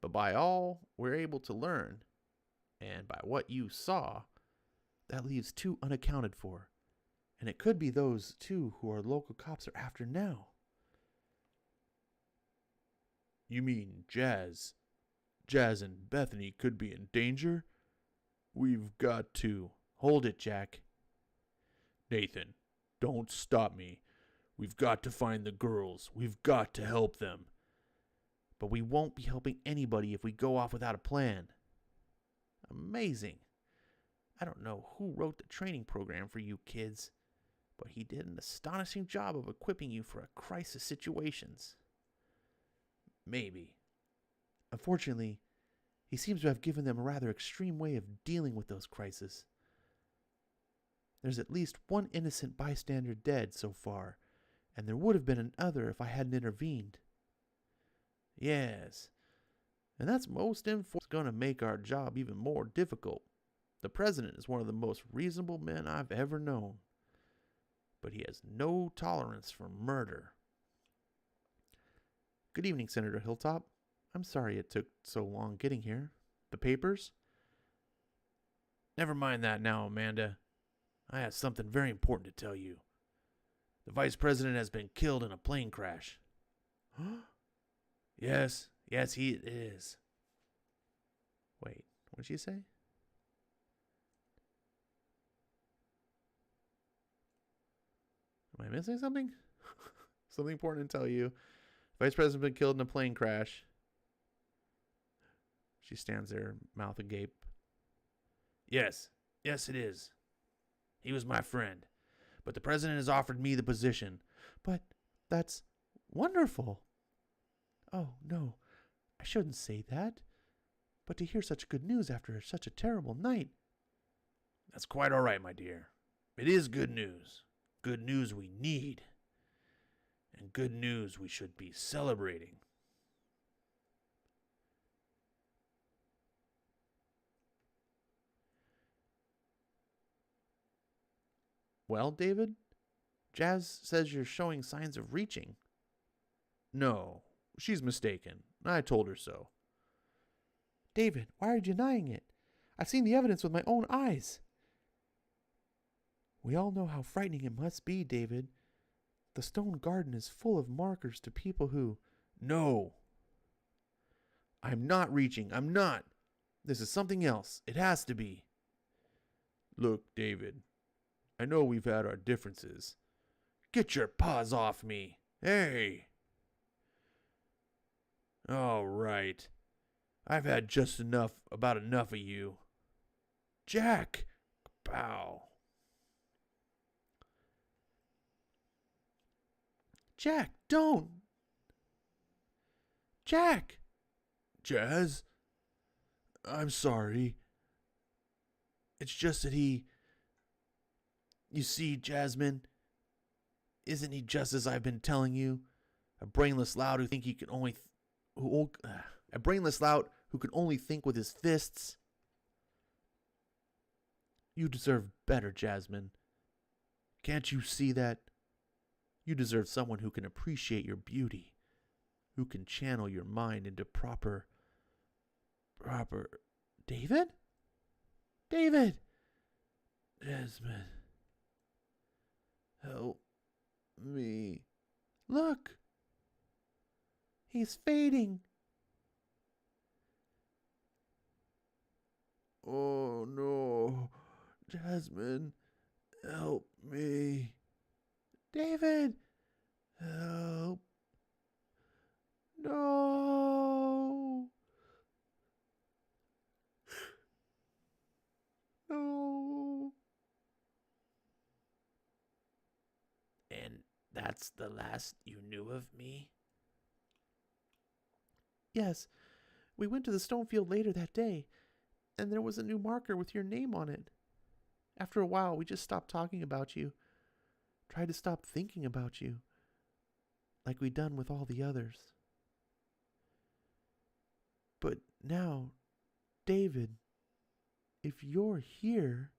But by all we're able to learn, and by what you saw, that leaves 2 unaccounted for. And it could be those 2 who our local cops are after now. You mean Jazz and Bethany could be in danger? We've got to. Hold it, Jack. Nathan, don't stop me. We've got to find the girls. We've got to help them. But we won't be helping anybody if we go off without a plan. Amazing. I don't know who wrote the training program for you kids, but he did an astonishing job of equipping you for crisis situations. Maybe. Unfortunately, he seems to have given them a rather extreme way of dealing with those crises. There's at least 1 innocent bystander dead so far, and there would have been another if I hadn't intervened. Yes, and that's most going to make our job even more difficult. The president is one of the most reasonable men I've ever known, but he has no tolerance for murder. Good evening, Senator Hilltop. I'm sorry it took so long getting here. The papers? Never mind that now, Amanda. I have something very important to tell you. The Vice President has been killed in a plane crash. Yes, he is. Wait, what did she say? Am I missing something? Something important to tell you. Vice President's been killed in a plane crash. She stands there, mouth agape. Yes, it is. He was my friend. But the president has offered me the position. But that's wonderful. Oh, no, I shouldn't say that. But to hear such good news after such a terrible night. That's quite all right, my dear. It is good news. Good news we need. And good news we should be celebrating. Well, David, Jazz says you're showing signs of reaching. No, she's mistaken. I told her so. David, why are you denying it? I've seen the evidence with my own eyes. We all know how frightening it must be, David. The stone garden is full of markers to people who... No. I'm not reaching. I'm not. This is something else. It has to be. Look, David. I know we've had our differences. Get your paws off me. Hey. All right. I've had just about enough of you. Jack. Pow. Jack, don't. Jack. Jazz. I'm sorry. It's just that he... You see, Jasmine, isn't he just as I've been telling you? A brainless lout who think he can only... a brainless lout who can only think with his fists. You deserve better, Jasmine. Can't you see that? You deserve someone who can appreciate your beauty, who can channel your mind into proper... David? David! Jasmine. Help me. Look. He's fading. Oh no. Jasmine, help me. David. Help. No. No. And that's the last you knew of me? Yes. We went to the stone field later that day, and there was a new marker with your name on it. After a while, we just stopped talking about you. Tried to stop thinking about you, like we'd done with all the others. But now, David, if you're here,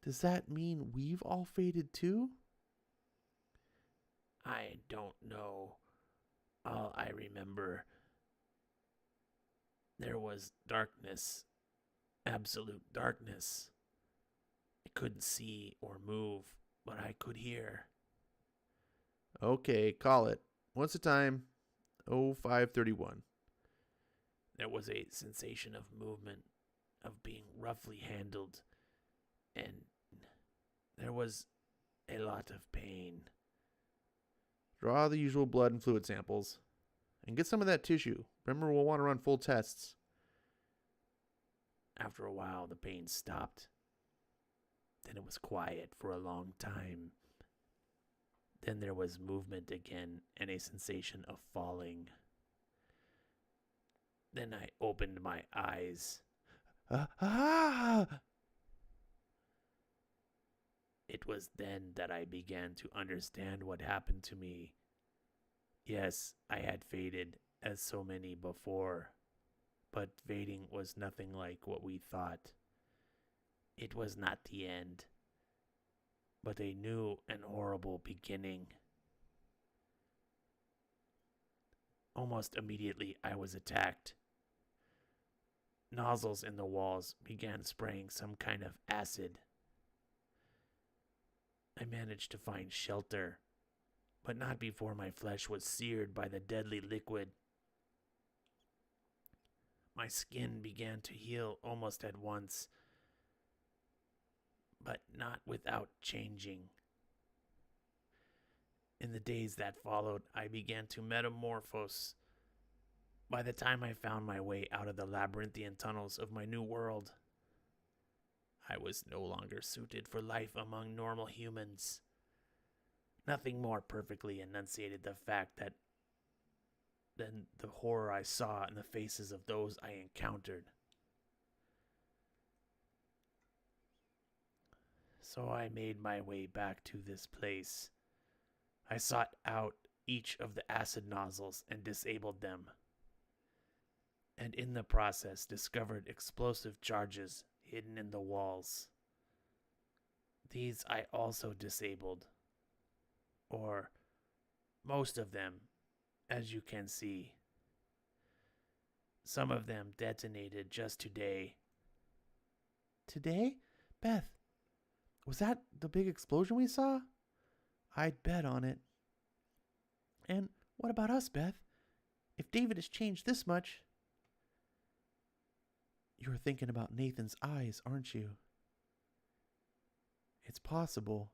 does that mean we've all faded too? I don't know. All I remember, there was darkness, absolute darkness. I couldn't see or move, but I could hear. Okay, call it. What's the time? 05:31. There was a sensation of movement, of being roughly handled, and there was a lot of pain. Draw the usual blood and fluid samples. And get some of that tissue. Remember, we'll want to run full tests. After a while, the pain stopped. Then it was quiet for a long time. Then there was movement again and a sensation of falling. Then I opened my eyes. It was then that I began to understand what happened to me. Yes, I had faded as so many before, but fading was nothing like what we thought. It was not the end, but a new and horrible beginning. Almost immediately, I was attacked. Nozzles in the walls began spraying some kind of acid. I managed to find shelter, but not before my flesh was seared by the deadly liquid. My skin began to heal almost at once, but not without changing. In the days that followed, I began to metamorphose. By the time I found my way out of the labyrinthian tunnels of my new world, I was no longer suited for life among normal humans. Nothing more perfectly enunciated the fact than the horror I saw in the faces of those I encountered. So I made my way back to this place. I sought out each of the acid nozzles and disabled them, and in the process discovered explosive charges hidden in the walls. These I also disabled, or most of them, as you can see. Some of them detonated just today. Today? Beth, was that the big explosion we saw? I'd bet on it. And what about us, Beth? If David has changed this much... You're thinking about Nathan's eyes, aren't you? It's possible.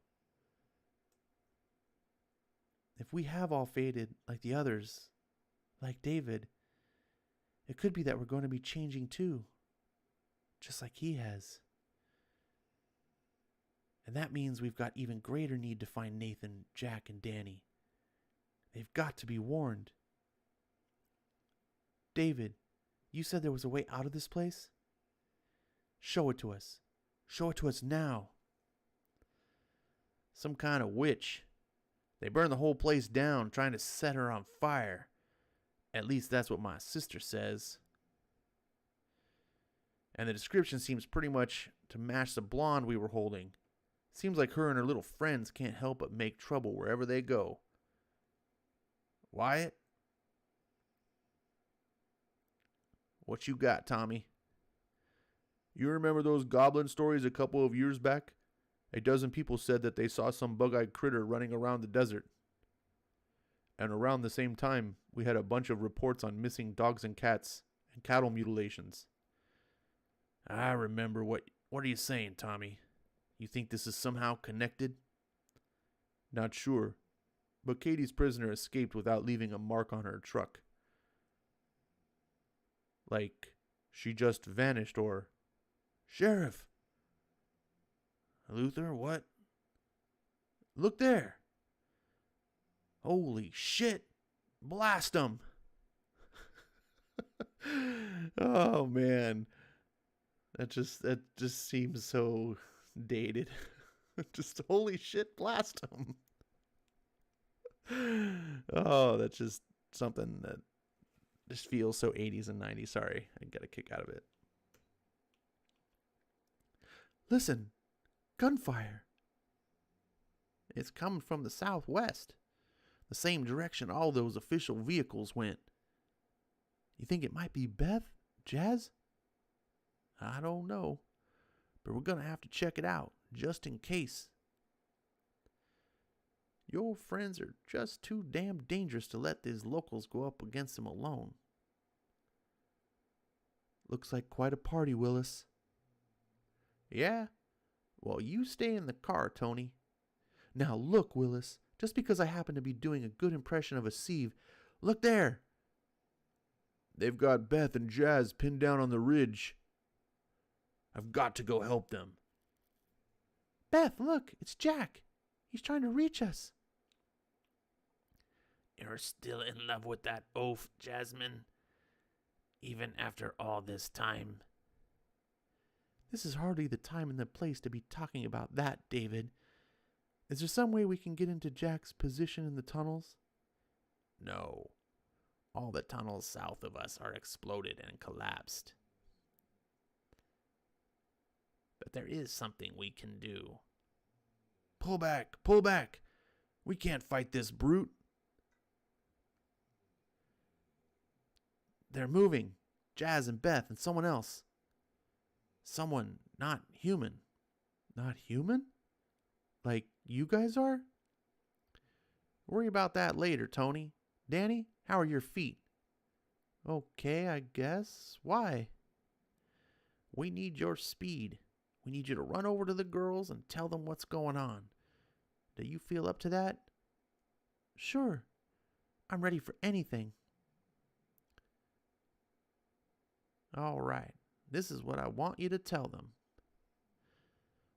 If we have all faded like the others, like David, it could be that we're going to be changing too, just like he has. And that means we've got even greater need to find Nathan, Jack, and Danny. They've got to be warned. David, you said there was a way out of this place? Show it to us. Show it to us now. Some kind of witch. They burned the whole place down, trying to set her on fire. At least that's what my sister says. And the description seems pretty much to match the blonde we were holding. Seems like her and her little friends can't help but make trouble wherever they go. Wyatt? What you got, Tommy? You remember those goblin stories a couple of years back? A dozen people said that they saw some bug-eyed critter running around the desert. And around the same time, we had a bunch of reports on missing dogs and cats and cattle mutilations. I remember. What are you saying, Tommy? You think this is somehow connected? Not sure, but Katie's prisoner escaped without leaving a mark on her truck. Like, she just vanished, or... Sheriff! Luther, what? Look there! Holy shit! Blast 'em! Oh, man. That just seems so dated. Just holy shit, blast 'em. Oh, that's just something that just feels so 80s and 90s. Sorry, I get a kick out of it. Listen, gunfire. It's coming from the southwest, the same direction all those official vehicles went. You think it might be Beth, Jazz? I don't know, but we're gonna have to check it out, just in case. Your friends are just too damn dangerous to let these locals go up against them alone. Looks like quite a party, Willis. Yeah? Well, you stay in the car, Tony. Now look, Willis, just because I happen to be doing a good impression of a sieve, look there! They've got Beth and Jazz pinned down on the ridge. I've got to go help them. Beth, look, it's Jack. He's trying to reach us. You're still in love with that oaf, Jasmine? Even after all this time? This is hardly the time and the place to be talking about that, David. Is there some way we can get into Jack's position in the tunnels? No. All the tunnels south of us are exploded and collapsed. But there is something we can do. Pull back, pull back. We can't fight this brute. They're moving. Jazz and Beth and someone else. Someone not human. Not human? Like you guys are? Worry about that later, Tony. Danny, how are your feet? Okay, I guess. Why? We need your speed. We need you to run over to the girls and tell them what's going on. Do you feel up to that? Sure. I'm ready for anything. All right. This is what I want you to tell them.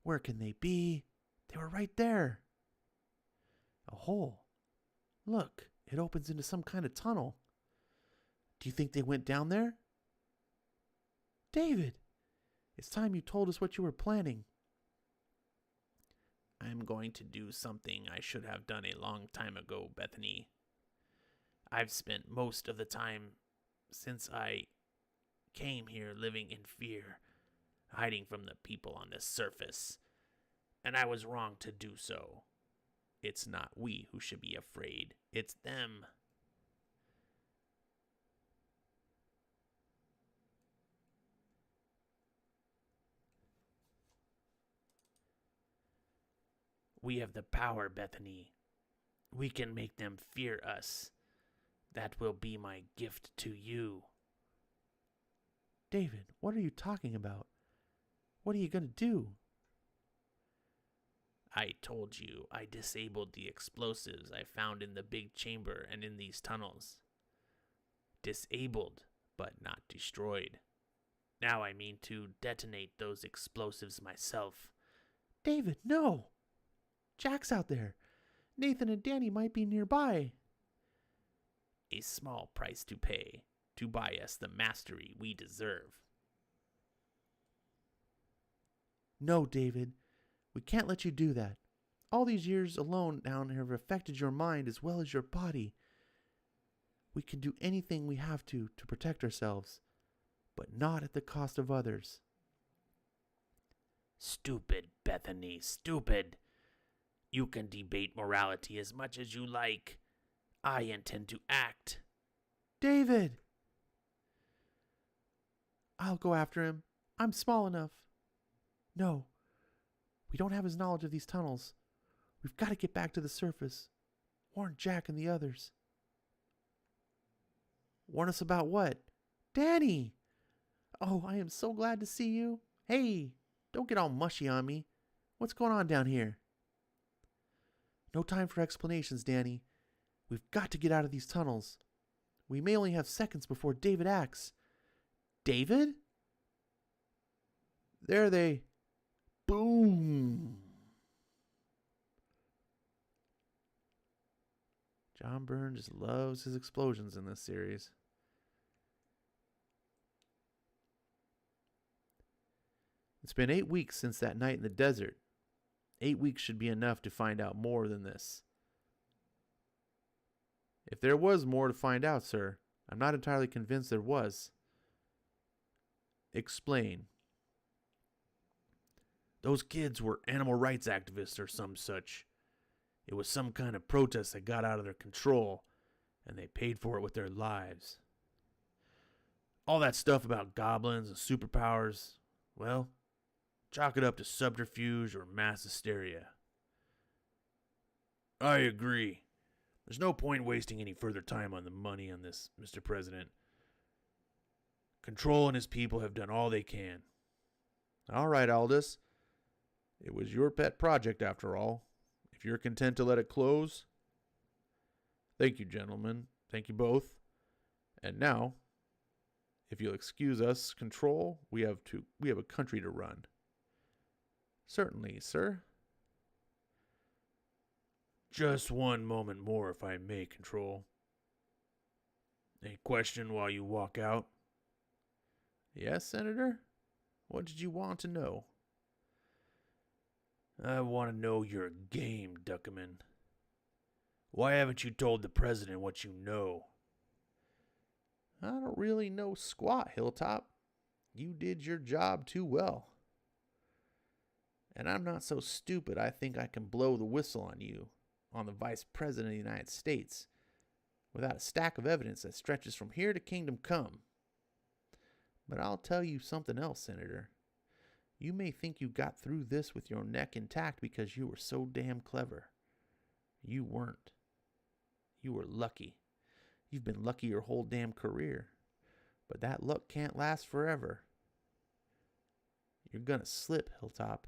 Where can they be? They were right there. A hole. Look, it opens into some kind of tunnel. Do you think they went down there? David, it's time you told us what you were planning. I'm going to do something I should have done a long time ago, Bethany. I've spent most of the time since I came here living in fear, hiding from the people on this surface, and I was wrong to do so. It's not we who should be afraid, it's them. We have the power, Bethany. We can make them fear us. That will be my gift to you. David, what are you talking about? What are you going to do? I told you I disabled the explosives I found in the big chamber and in these tunnels. Disabled, but not destroyed. Now I mean to detonate those explosives myself. David, no! Jack's out there. Nathan and Danny might be nearby. A small price to pay to buy us the mastery we deserve. No, David. We can't let you do that. All these years alone down have affected your mind as well as your body. We can do anything we have to protect ourselves, but not at the cost of others. Stupid, Bethany, stupid. You can debate morality as much as you like. I intend to act. David! I'll go after him. I'm small enough. No. We don't have his knowledge of these tunnels. We've got to get back to the surface. Warn Jack and the others. Warn us about what? Danny! Oh, I am so glad to see you. Hey, don't get all mushy on me. What's going on down here? No time for explanations, Danny. We've got to get out of these tunnels. We may only have seconds before David acts. David? There they... Boom! John Byrne just loves his explosions in this series. It's been 8 weeks since that night in the desert. 8 weeks should be enough to find out more than this. If there was more to find out, sir, I'm not entirely convinced there was. Explain. Those kids were animal rights activists or some such. It was some kind of protest that got out of their control, and they paid for it with their lives. All that stuff about goblins and superpowers, well, chalk it up to subterfuge or mass hysteria. I agree. There's no point wasting any further time on the money on this, Mr. President. Control and his people have done all they can. All right, Aldous. It was your pet project, after all. If you're content to let it close. Thank you, gentlemen. Thank you both. And now, if you'll excuse us, Control, we have a country to run. Certainly, sir. Just one moment more, if I may, Control. A question while you walk out? Yes, Senator? What did you want to know? I want to know your game, Duckerman. Why haven't you told the president what you know? I don't really know squat, Hilltop. You did your job too well. And I'm not so stupid I think I can blow the whistle on you, on the Vice President of the United States, without a stack of evidence that stretches from here to kingdom come. But I'll tell you something else, Senator. You may think you got through this with your neck intact because you were so damn clever. You weren't. You were lucky. You've been lucky your whole damn career. But that luck can't last forever. You're gonna slip, Hilltop.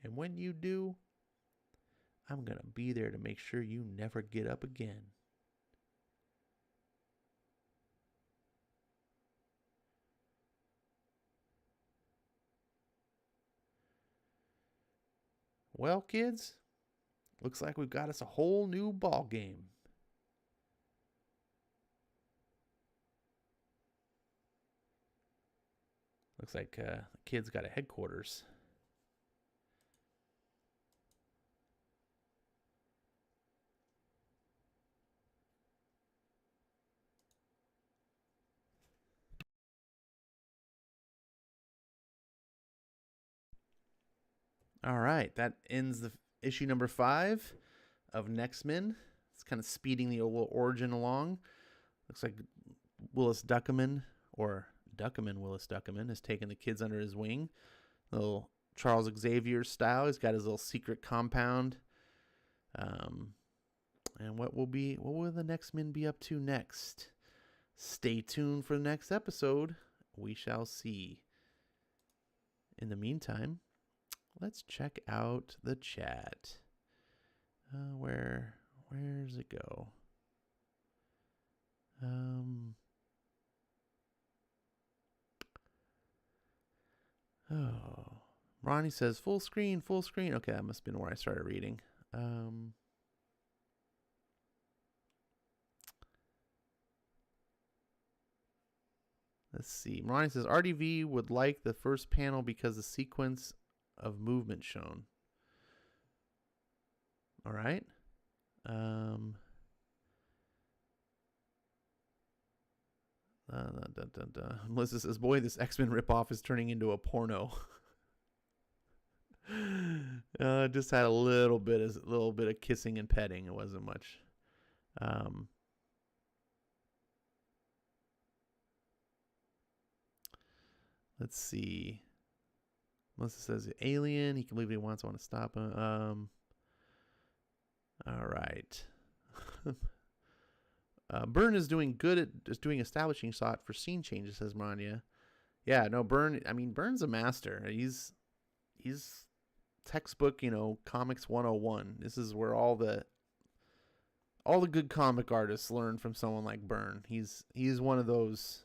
And when you do, I'm gonna be there to make sure you never get up again. Well, kids, looks like we've got us a whole new ball game. Looks like the kids got a headquarters. All right, that ends the issue number 5 of Next-Men. It's kind of speeding the origin along. Looks like Willis Duckerman, or Duckerman Willis Duckerman, has taken the kids under his wing. Little Charles Xavier style. He's got his little secret compound. And what will the Next-Men be up to next? Stay tuned for the next episode. We shall see. In the meantime, let's check out the chat. Where's it go? Oh, Ronnie says full screen, full screen. Okay, that must have been where I started reading. Let's see. Ronnie says RDV would like the first panel because the sequence of movement shown. All right. Melissa says, boy, this X-Men ripoff is turning into a porno. Just had a little bit of kissing and petting. It wasn't much. Let's see. Melissa says alien. He can believe what he wants. I want to stop him. All right. Byrne is doing good at doing establishing shot for scene changes, says Manya. Yeah, no, Byrne. I mean, Byrne's a master. He's textbook, comics 101. This is where all the good comic artists learn from someone like Byrne. He's one of those.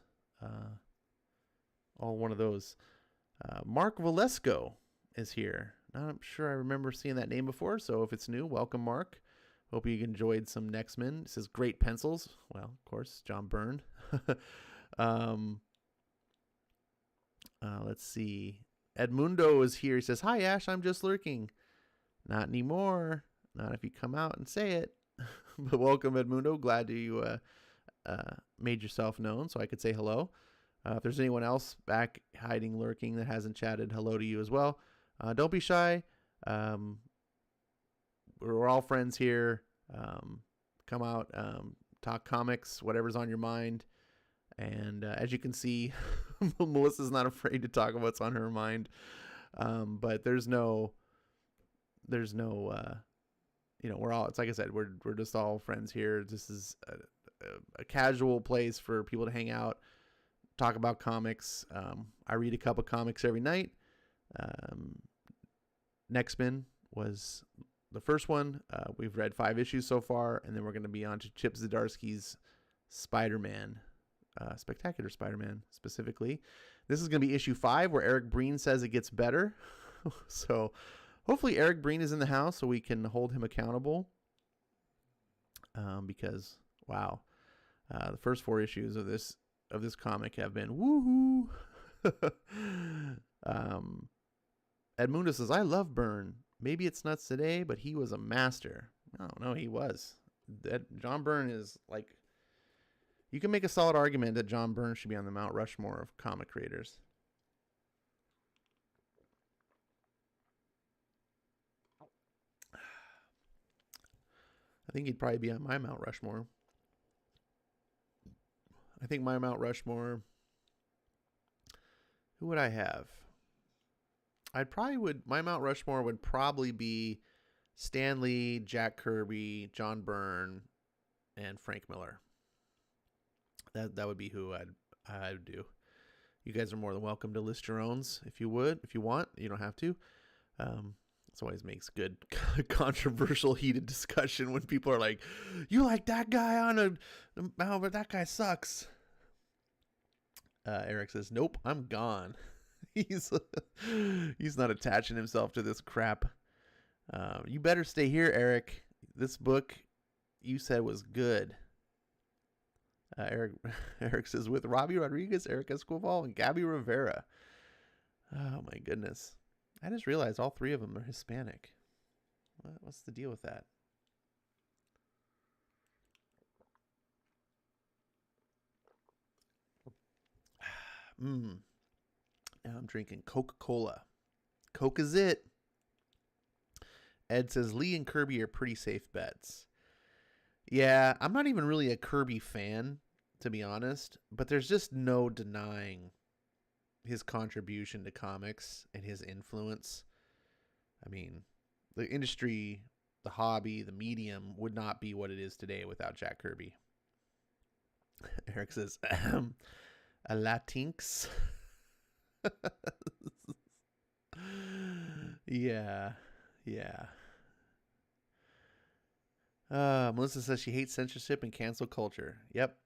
One of those. Mark Valesco is here. Not sure I remember seeing that name before, so if it's new, welcome, Mark. Hope you enjoyed some Next-Men. It says great pencils. Well, of course, John Byrne. Let's see. Edmundo is here. He says, hi, Ash, I'm just lurking. Not anymore. Not if you come out and say it. But welcome, Edmundo. Glad you made yourself known so I could say hello. If there's anyone else back hiding, lurking that hasn't chatted, hello to you as well. Don't be shy. We're all friends here. Come out, talk comics, whatever's on your mind. And as you can see, Melissa's not afraid to talk about what's on her mind. But there's no, we're all, it's like I said, we're just all friends here. This is a casual place for people to hang out, talk about comics. I read a couple comics every night. Next-Men was the first one. We've read 5 issues so far, and then we're going to be on to Chip Zdarsky's Spider-Man, Spectacular Spider-Man specifically. This is going to be issue 5, where Eric Breen says it gets better. So hopefully Eric Breen is in the house so we can hold him accountable. Because wow, the first 4 issues of this comic have been woohoo. Edmundo says, I love Byrne. Maybe it's nuts today, but he was a master. I don't know, he was. John Byrne is like, you can make a solid argument that John Byrne should be on the Mount Rushmore of comic creators. I think he'd probably be on my Mount Rushmore. I think my Mount Rushmore, who would I have? My Mount Rushmore would probably be Stan Lee, Jack Kirby, John Byrne, and Frank Miller. That would be who I'd do. You guys are more than welcome to list your own if you want. You don't have to. It always makes good controversial, heated discussion when people are like, "You like that guy but that guy sucks." Eric says, "Nope, I'm gone." He's not attaching himself to this crap. You better stay here, Eric. This book you said was good. Eric says, with Robbie Rodriguez, Eric Escoval, and Gabby Rivera. Oh my goodness. I just realized all three of them are Hispanic. What's the deal with that? Now I'm drinking Coca-Cola. Coke is it. Ed says Lee and Kirby are pretty safe bets. Yeah, I'm not even really a Kirby fan, to be honest, but there's just no denying his contribution to comics and his influence. I mean, the industry, the hobby, the medium would not be what it is today without Jack Kirby. Eric says, a Latinx. Yeah. Melissa says she hates censorship and cancel culture. Yep.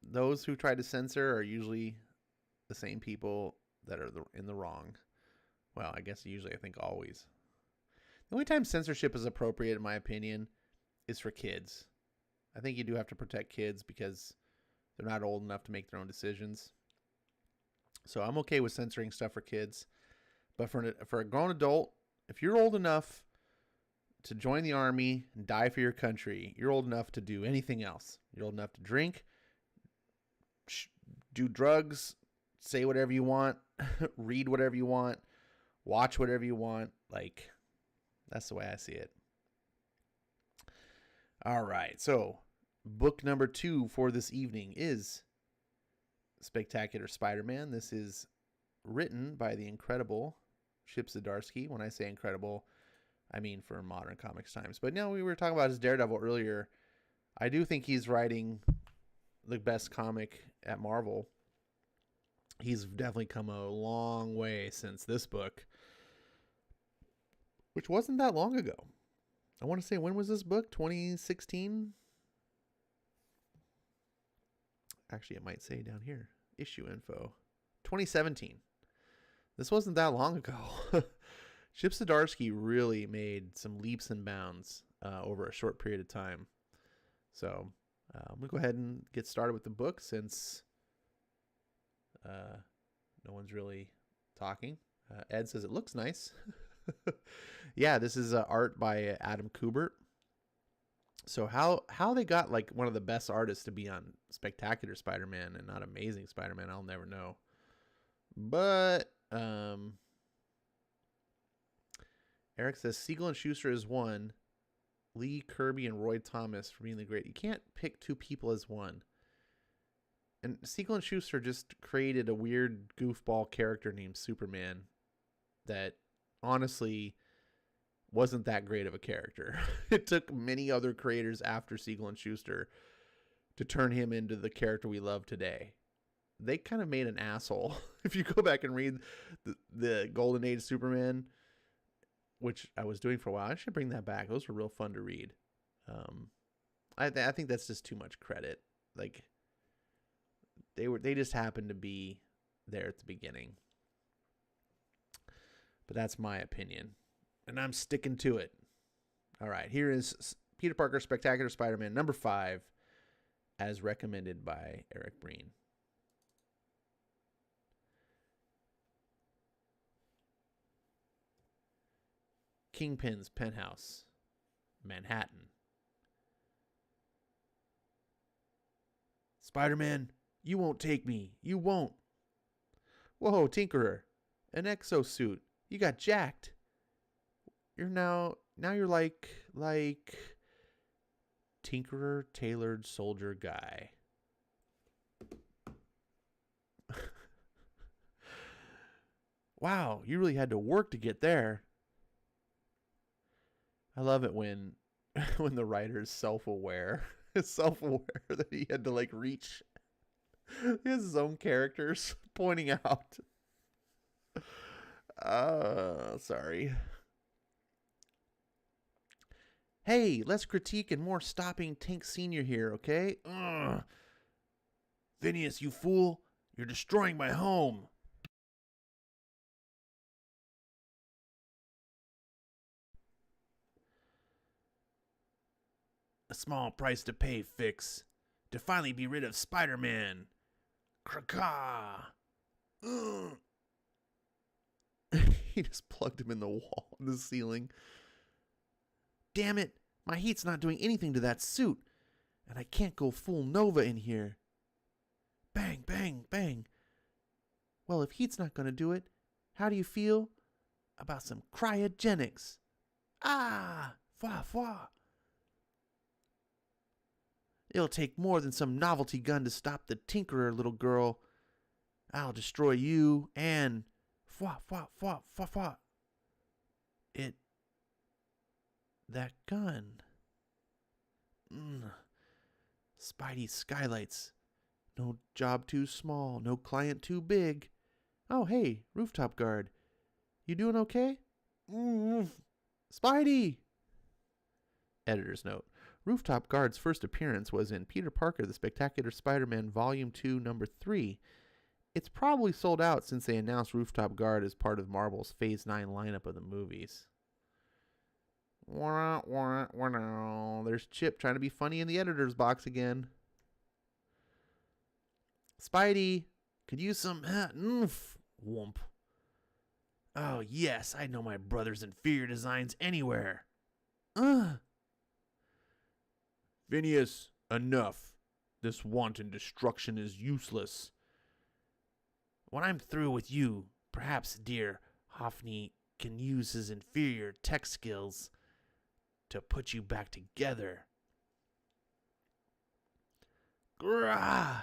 Those who try to censor are usually the same people that are in the wrong. Well, I guess usually, I think always. The only time censorship is appropriate, in my opinion, is for kids. I think you do have to protect kids because they're not old enough to make their own decisions. So I'm okay with censoring stuff for kids. But for a grown adult, if you're old enough to join the army and die for your country, you're old enough to do anything else. You're old enough to drink, do drugs, say whatever you want, read whatever you want, watch whatever you want. Like, that's the way I see it. All right. So book number 2 for this evening is Spectacular Spider-Man. This is written by the incredible Chip Zdarsky. When I say incredible, I mean for modern comics times. But now we were talking about his Daredevil earlier. I do think he's writing the best comic at Marvel. He's definitely come a long way since this book, which wasn't that long ago. I want to say, when was this book? 2016? Actually, it might say down here, issue info. 2017. This wasn't that long ago. Chip Zdarsky really made some leaps and bounds over a short period of time. So I'm going to go ahead and get started with the book since no one's really talking. Ed says it looks nice. Yeah, this is art by Adam Kubert. So how they got like one of the best artists to be on Spectacular Spider-Man and not Amazing Spider-Man, I'll never know. But Eric says Siegel and Schuster is one. Lee, Kirby, and Roy Thomas for being the great. You can't pick two people as one. And Siegel and Schuster just created a weird goofball character named Superman that honestly wasn't that great of a character. It took many other creators after Siegel and Schuster to turn him into the character we love today. They kind of made an asshole. If you go back and read the Golden Age Superman, which I was doing for a while, I should bring that back. Those were real fun to read. I think that's just too much credit. Like, they just happened to be there at the beginning. But that's my opinion, and I'm sticking to it. All right, here is Peter Parker Spectacular Spider-Man number 5, as recommended by Eric Breen. Kingpin's penthouse, Manhattan. Spider-Man, you won't take me. You won't. Whoa, Tinkerer, an exosuit. You got jacked. You're now you're like Tinkerer tailored soldier guy. Wow, you really had to work to get there. I love it when when the writer is self-aware. Self-aware that he had to like reach his own characters pointing out. Sorry. Hey, less critique and more stopping Tank Sr. here, okay? Phineas, you fool. You're destroying my home. A small price to pay, Fix. To finally be rid of Spider-Man. Kraka. He just plugged him in the wall, in the ceiling. Damn it, my heat's not doing anything to that suit, and I can't go full Nova in here. Bang, bang, bang. Well, if heat's not going to do it, how do you feel about some cryogenics? Ah, fwa, fwa. It'll take more than some novelty gun to stop the Tinkerer, little girl. I'll destroy you and fwa, fwa, fwa, fwa, fwa. That gun. Spidey skylights. No job too small, no client too big. Oh, hey, rooftop guard. You doing okay? Spidey! Editor's note. Rooftop Guard's first appearance was in Peter Parker, The Spectacular Spider-Man Volume 2, Number 3. It's probably sold out since they announced Rooftop Guard as part of Marvel's Phase 9 lineup of the movies. There's Chip trying to be funny in the editor's box again. Spidey, could use some whoomp. Oh, yes, I know my brother's inferior designs anywhere. Phineas, enough. This wanton destruction is useless. When I'm through with you, perhaps dear Hoffney can use his inferior tech skills to put you back together. Grah!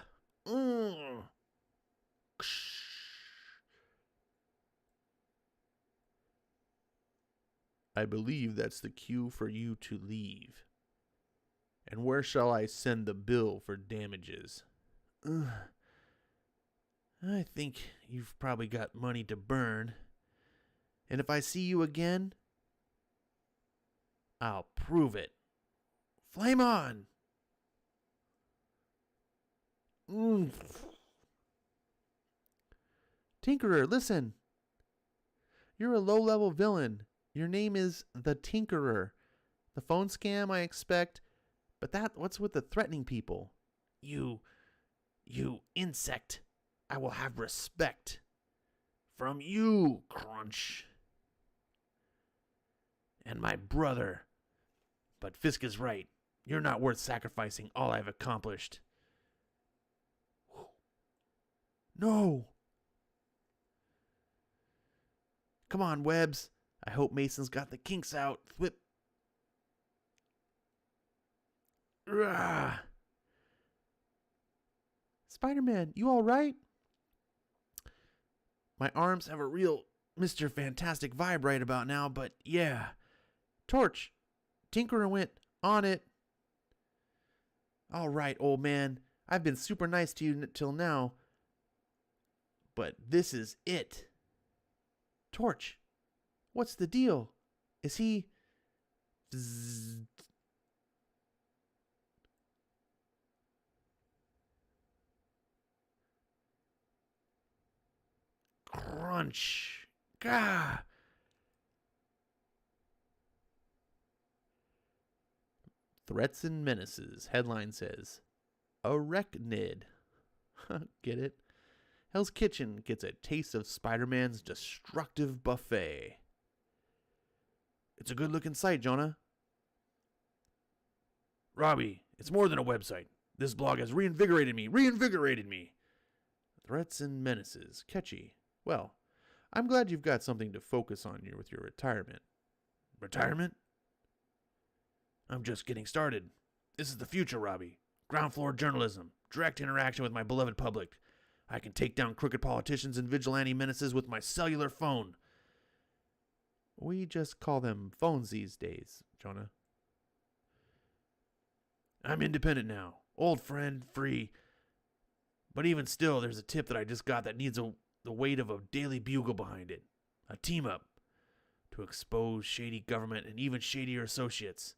I believe that's the cue for you to leave. And where shall I send the bill for damages? I think you've probably got money to burn. And if I see you again, I'll prove it. Flame on! Tinkerer, listen. You're a low-level villain. Your name is the Tinkerer. The phone scam, I expect. But what's with the threatening people? You insect. I will have respect. From you, Crunch. And my brother. But Fisk is right. You're not worth sacrificing all I've accomplished. No. Come on, Webbs. I hope Mason's got the kinks out. Whip. Spider-Man, you all right? My arms have a real Mr. Fantastic vibe right about now, but yeah. Torch, Tinkerer went on it. All right, old man. I've been super nice to you till now, but this is it. Torch, what's the deal? Is he... Crunch. Gah. Threats and Menaces. Headline says, Arachnid. Get it? Hell's Kitchen gets a taste of Spider-Man's destructive buffet. It's a good-looking site, Jonah. Robbie, it's more than a website. This blog has reinvigorated me. Threats and Menaces. Catchy. Well, I'm glad you've got something to focus on here with your retirement. Retirement? I'm just getting started. This is the future, Robbie. Ground floor journalism. Direct interaction with my beloved public. I can take down crooked politicians and vigilante menaces with my cellular phone. We just call them phones these days, Jonah. I'm independent now. Old friend, free. But even still, there's a tip that I just got that needs the weight of a Daily Bugle behind it. A team-up to expose shady government and even shadier associates.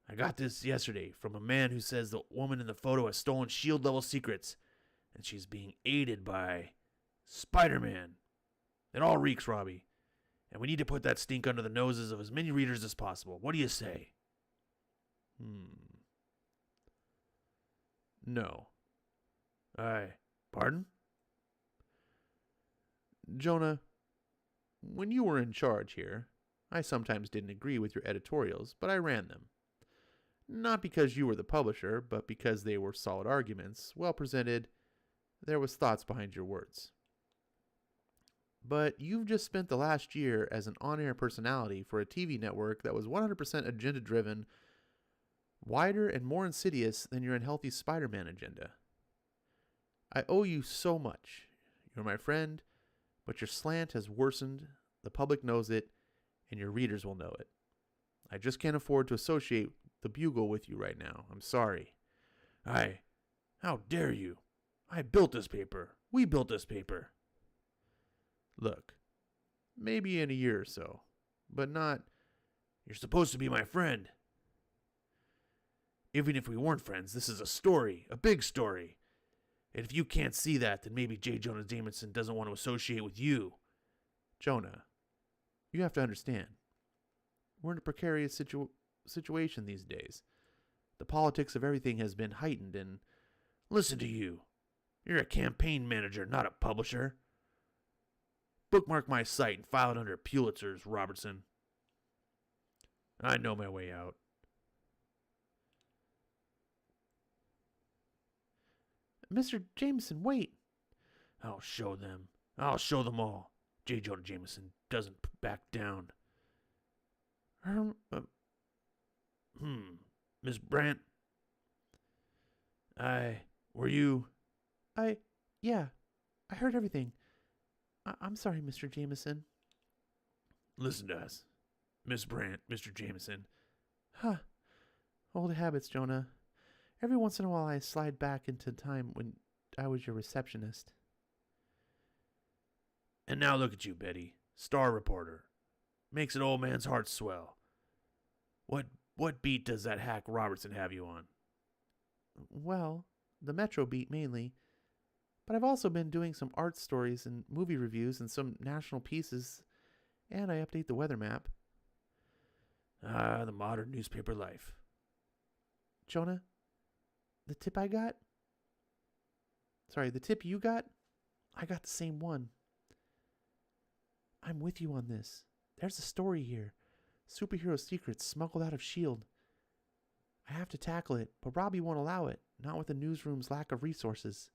I got this yesterday from a man who says the woman in the photo has stolen SHIELD-level secrets, and she's being aided by Spider-Man. It all reeks, Robbie. And we need to put that stink under the noses of as many readers as possible. What do you say? No. Pardon? Jonah, when you were in charge here, I sometimes didn't agree with your editorials, but I ran them. Not because you were the publisher, but because they were solid arguments, well presented. There was thoughts behind your words. But you've just spent the last year as an on-air personality for a TV network that was 100% agenda-driven, wider and more insidious than your unhealthy Spider-Man agenda. I owe you so much. You're my friend, but your slant has worsened, the public knows it, and your readers will know it. I just can't afford to associate the Bugle with you right now. I'm sorry. How dare you? I built this paper. We built this paper. Look, maybe in a year or so, but not... You're supposed to be my friend. Even if we weren't friends, this is a story, a big story. And if you can't see that, then maybe J. Jonah Jameson doesn't want to associate with you. Jonah, you have to understand. We're in a precarious situation these days. The politics of everything has been heightened and... Listen to you. You're a campaign manager, not a publisher. Bookmark my site and file it under Pulitzer's, Robertson. I know my way out. Mr. Jameson, wait. I'll show them. I'll show them all. J. Jonah Jameson doesn't back down. Miss Brandt? Were you... Yeah, I heard everything. I'm sorry, Mr. Jameson. Listen to us. Miss Brandt, Mr. Jameson. Old habits, Jonah. Every once in a while I slide back into time when I was your receptionist. And now look at you, Betty. Star reporter. Makes an old man's heart swell. What beat does that hack Robertson have you on? Well, the Metro beat mainly. But I've also been doing some art stories and movie reviews and some national pieces, and I update the weather map. The modern newspaper life. Jonah, the tip you got, I got the same one. I'm with you on this. There's a story here. Superhero secrets smuggled out of S.H.I.E.L.D. I have to tackle it, but Robbie won't allow it, not with the newsroom's lack of resources.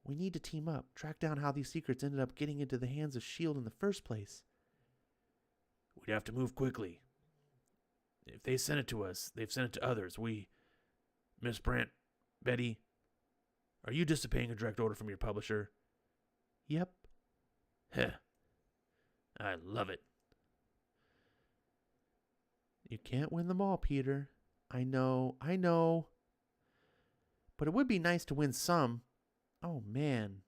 We need to team up, track down how these secrets ended up getting into the hands of S.H.I.E.L.D. in the first place. We'd have to move quickly. If they send it to us, they've sent it to others. Miss Brandt, Betty, are you disobeying a direct order from your publisher? Yep. I love it. You can't win them all, Peter. I know. But it would be nice to win some. Oh, man.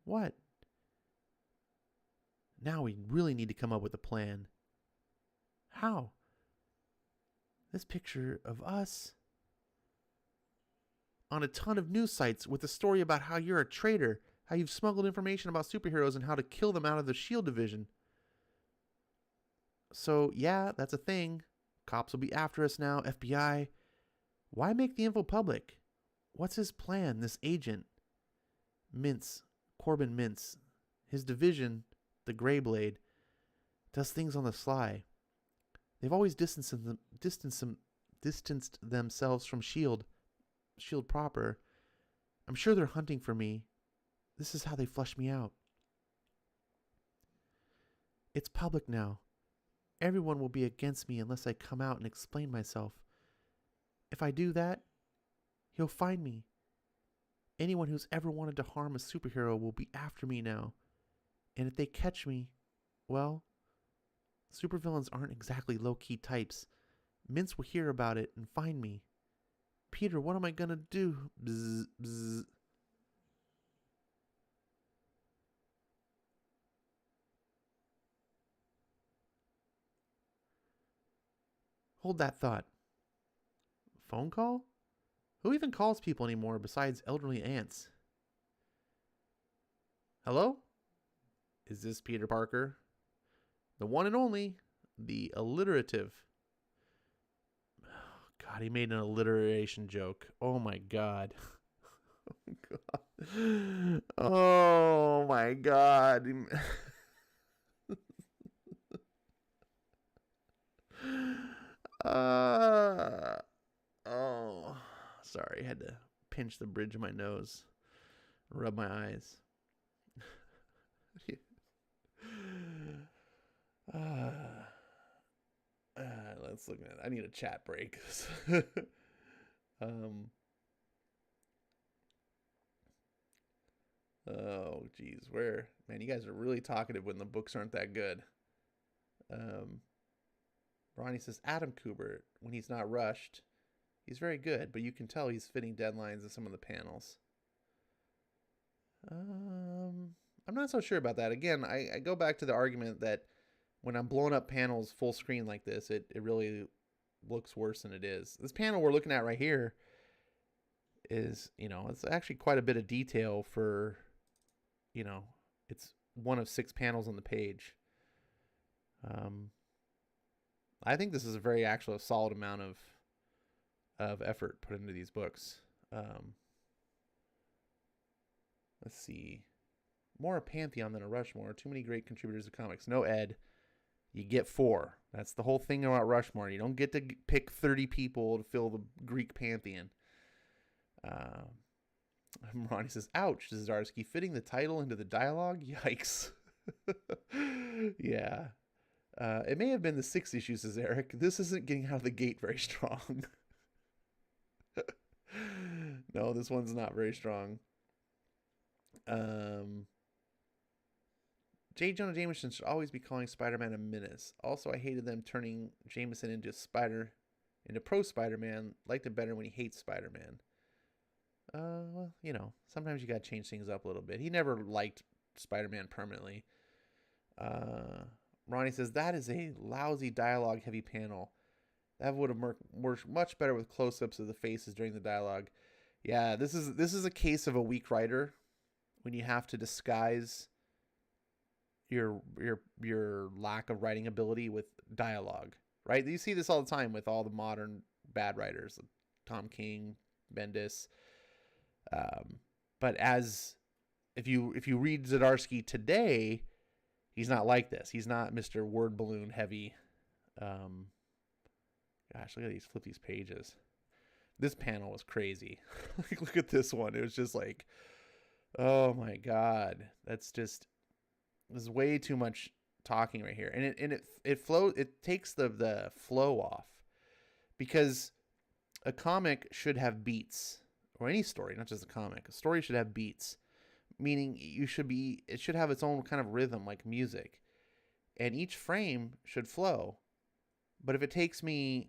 What? Now we really need to come up with a plan. How? This picture of us on a ton of news sites with a story about how you're a traitor, how you've smuggled information about superheroes and how to kill them out of the S.H.I.E.L.D. division. So, yeah, that's a thing. Cops will be after us now, FBI. Why make the info public? What's his plan, this agent? Corbin Mintz. His division, the Grey Blade, does things on the sly. They've always distanced themselves from S.H.I.E.L.D. S.H.I.E.L.D. proper. I'm sure they're hunting for me. This is how they flush me out. It's public now. Everyone will be against me unless I come out and explain myself. If I do that, He'll find me. Anyone who's ever wanted to harm a superhero will be after me now. And if they catch me, well, supervillains aren't exactly low-key types. Mince will hear about it and find me. Peter, what am I gonna do? Bzz, bzz. Hold that thought. Phone call? Who even calls people anymore besides elderly aunts? Hello? Is this Peter Parker? The one and only, the alliterative. Oh, God, he made an alliteration joke. Oh my God. Oh my God. Oh, sorry. I had to pinch the bridge of my nose, rub my eyes. Let's look at it. I need a chat break. Oh, geez. Where? Man, you guys are really talkative when the books aren't that good. Ronnie says, Adam Kubert, when he's not rushed, he's very good, but you can tell he's fitting deadlines in some of the panels. I'm not so sure about that. Again, I go back to the argument that when I'm blowing up panels full screen like this, it really looks worse than it is. This panel we're looking at right here is, it's actually quite a bit of detail for, it's one of 6 panels on the page. I think this is a very actual solid amount of effort put into these books. Let's see. More a Pantheon than a Rushmore. Too many great contributors to comics. No, Ed. You get 4. That's the whole thing about Rushmore. You don't get to pick 30 people to fill the Greek Pantheon. Ronnie says, ouch, Zdarsky. Fitting the title into the dialogue? Yikes. Yeah. It may have been the 6th issue, says Eric. This isn't getting out of the gate very strong. No, this one's not very strong. J. Jonah Jameson should always be calling Spider-Man a menace. Also, I hated them turning Jameson into pro Spider-Man. Liked it better when he hates Spider-Man. Well, sometimes you gotta change things up a little bit. He never liked Spider-Man permanently. Ronnie says, that is a lousy dialogue-heavy panel. That would have worked much better with close-ups of the faces during the dialogue. Yeah, this is a case of a weak writer when you have to disguise your lack of writing ability with dialogue, right? You see this all the time with all the modern bad writers, Tom King, Bendis. But if you read Zdarsky today, he's not like this. He's not Mr. Word Balloon heavy. Gosh, look at flip these pages. This panel was crazy. Look at this one. It was just like, oh my God, there's way too much talking right here, and it takes the flow off, because a comic should have beats, or any story, not just a comic. A story should have beats, meaning it should have its own kind of rhythm, like music, and each frame should flow. But if it takes me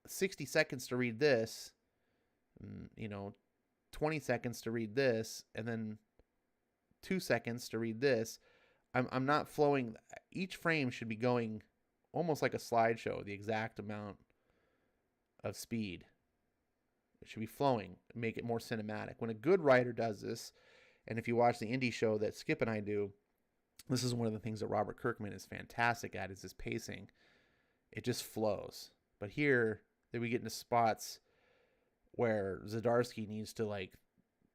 60 seconds to read this, 20 seconds to read this, and then 2 seconds to read this, I'm not flowing. Each frame should be going almost like a slideshow, the exact amount of speed. It should be flowing, make it more cinematic. When a good writer does this, and if you watch the indie show that Skip and I do, this is one of the things that Robert Kirkman is fantastic at, is his pacing. It just flows. But here, then we get into spots where Zdarsky needs to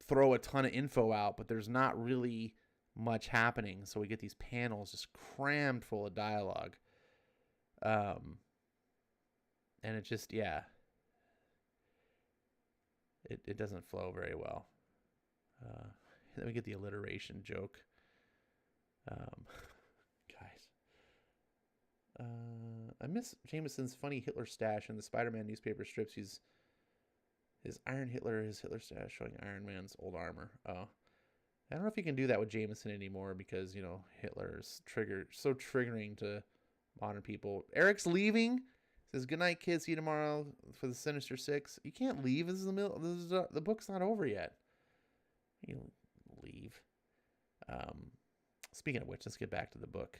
throw a ton of info out, but there's not really much happening. So we get these panels just crammed full of dialogue. And it just, yeah. It doesn't flow very well. Then we get the alliteration joke. Guys. I miss Jameson's funny Hitler stash in the Spider-Man newspaper strips. His Hitler stash showing Iron Man's old armor. Oh. I don't know if you can do that with Jameson anymore because, Hitler's so triggering to modern people. Eric's leaving. Says, good night, kids. See you tomorrow for the Sinister Six. You can't leave. This is the book's not over yet. You leave. Speaking of which, let's get back to the book.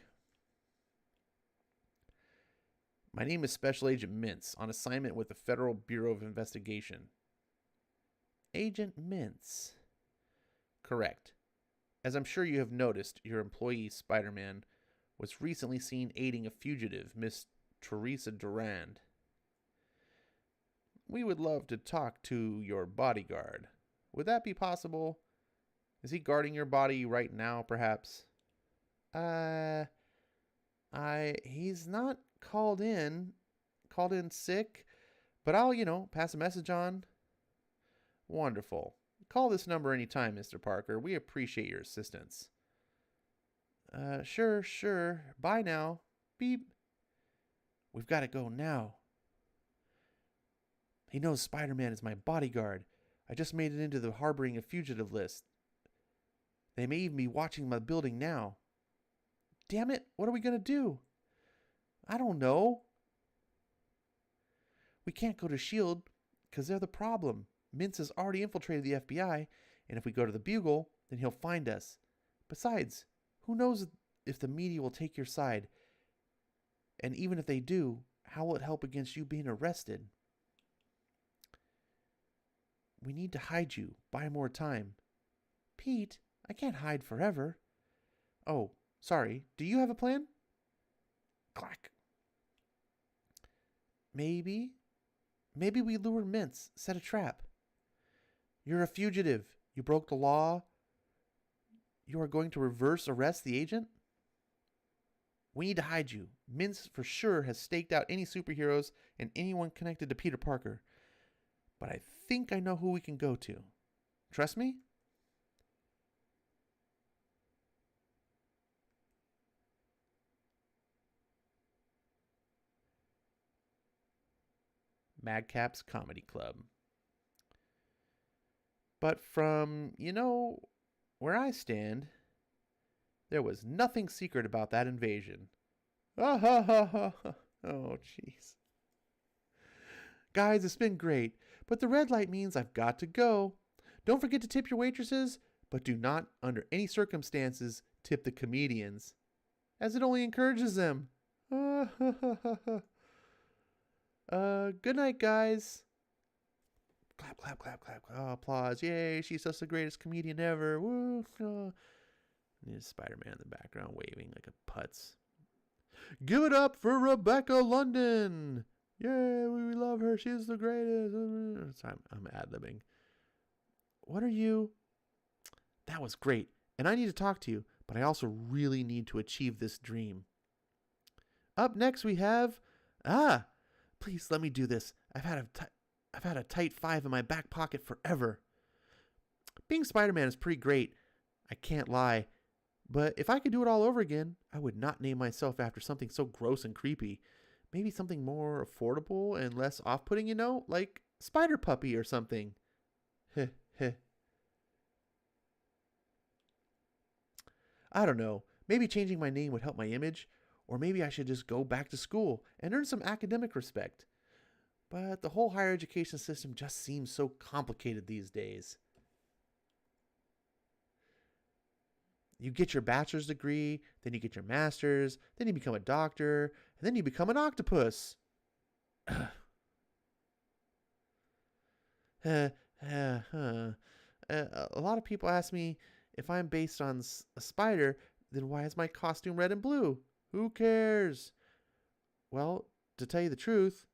My name is Special Agent Mintz, on assignment with the Federal Bureau of Investigation. Agent Mintz. Correct. As I'm sure you have noticed, your employee, Spider-Man, was recently seen aiding a fugitive, Miss Teresa Durand. We would love to talk to your bodyguard. Would that be possible? Is he guarding your body right now, perhaps? He's not called in sick, but I'll, pass a message on. Wonderful. Call this number anytime, Mr. Parker. We appreciate your assistance. Sure. Bye now. Beep. We've got to go now. He knows Spider-Man is my bodyguard. I just made it into the harboring a fugitive list. They may even be watching my building now. Damn it, what are we going to do? I don't know. We can't go to S.H.I.E.L.D. because they're the problem. Mintz has already infiltrated the FBI, and if we go to the Bugle, then he'll find us. Besides, who knows if the media will take your side? And even if they do, how will it help against you being arrested? We need to hide you. Buy more time. Pete, I can't hide forever. Oh, sorry. Do you have a plan? Clack. Maybe we lure Mintz, set a trap. You're a fugitive. You broke the law. You are going to reverse arrest the agent? We need to hide you. Mintz for sure has staked out any superheroes and anyone connected to Peter Parker. But I think I know who we can go to. Trust me? Madcap's Comedy Club. But from, where I stand, there was nothing secret about that invasion. Ah, ha, ha, ha, ha. Oh, jeez. Guys, it's been great, but the red light means I've got to go. Don't forget to tip your waitresses, but do not, under any circumstances, tip the comedians, as it only encourages them. Ah, ha, ha, ha, ha. Good night, guys. Clap, clap, clap, clap. Oh, applause. Yay, she's just the greatest comedian ever. Woo. Oh. And there's Spider-Man in the background waving like a putz. Give it up for Rebecca London. Yay, we love her. She's the greatest. Sorry, I'm ad-libbing. What are you? That was great. And I need to talk to you, but I also really need to achieve this dream. Up next we have... Please let me do this. I've had a tight 5 in my back pocket forever. Being Spider-Man is pretty great. I can't lie. But if I could do it all over again, I would not name myself after something so gross and creepy. Maybe something more affordable and less off-putting, like Spider Puppy or something. Heh, heh. I don't know. Maybe changing my name would help my image. Or maybe I should just go back to school and earn some academic respect. But the whole higher education system just seems so complicated these days. You get your bachelor's degree, then you get your master's, then you become a doctor, and then you become an octopus. A lot of people ask me if I'm based on a spider, then why is my costume red and blue? Who cares? Well, to tell you the truth,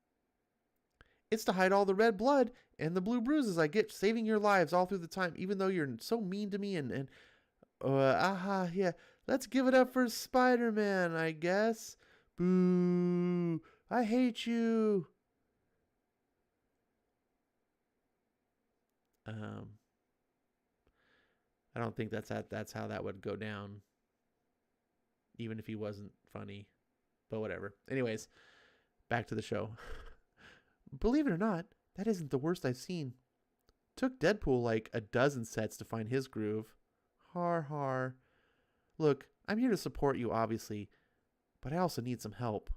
it's to hide all the red blood and the blue bruises I get saving your lives all through the time, even though you're so mean to me yeah. Let's give it up for Spider-Man, I guess. Boo. I hate you. I don't think that's how that would go down. Even if he wasn't funny. But whatever. Anyways, back to the show. Believe it or not, that isn't the worst I've seen. Took Deadpool like a dozen sets to find his groove. Har har. Look, I'm here to support you, obviously, but I also need some help.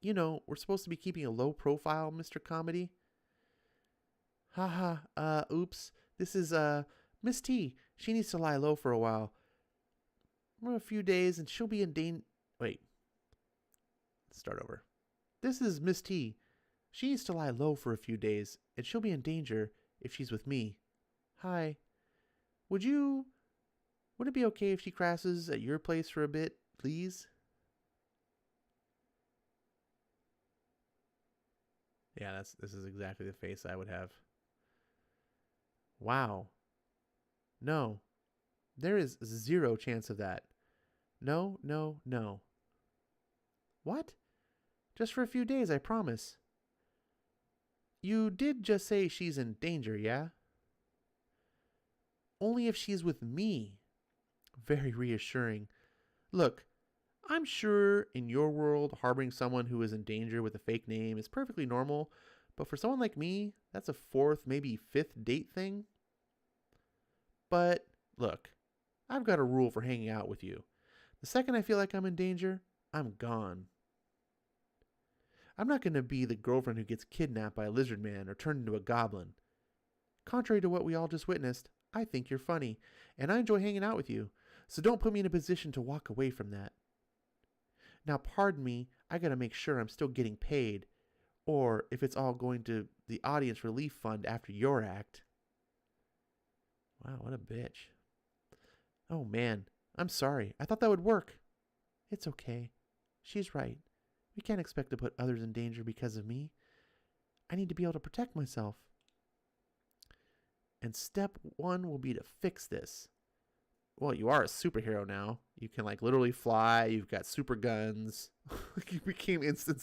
You know, we're supposed to be keeping a low profile, Mr. Comedy. Haha, oops. This is, Miss T. She needs to lie low for a while. A few days and she'll be in Wait. Start over. This is Miss T. She needs to lie low for a few days and she'll be in danger if she's with me. Hi. Would it be okay if she crashes at your place for a bit, please? Yeah, this is exactly the face I would have. Wow. No. There is zero chance of that. No, no, no. What? Just for a few days, I promise. You did just say she's in danger, yeah? Only if she's with me. Very reassuring. Look, I'm sure in your world, harboring someone who is in danger with a fake name is perfectly normal, but for someone like me, that's a fourth, maybe fifth date thing. But look, I've got a rule for hanging out with you. The second I feel like I'm in danger, I'm gone. I'm not going to be the girlfriend who gets kidnapped by a lizard man or turned into a goblin. Contrary to what we all just witnessed, I think you're funny, and I enjoy hanging out with you, so don't put me in a position to walk away from that. Now, pardon me, I gotta make sure I'm still getting paid, or if it's all going to the audience relief fund after your act. Wow, what a bitch. Oh man, I'm sorry. I thought that would work. It's okay. She's right. We can't expect to put others in danger because of me. I need to be able to protect myself. And step one will be to fix this. Well, you are a superhero now. You can like literally fly. You've got super guns. You became instant.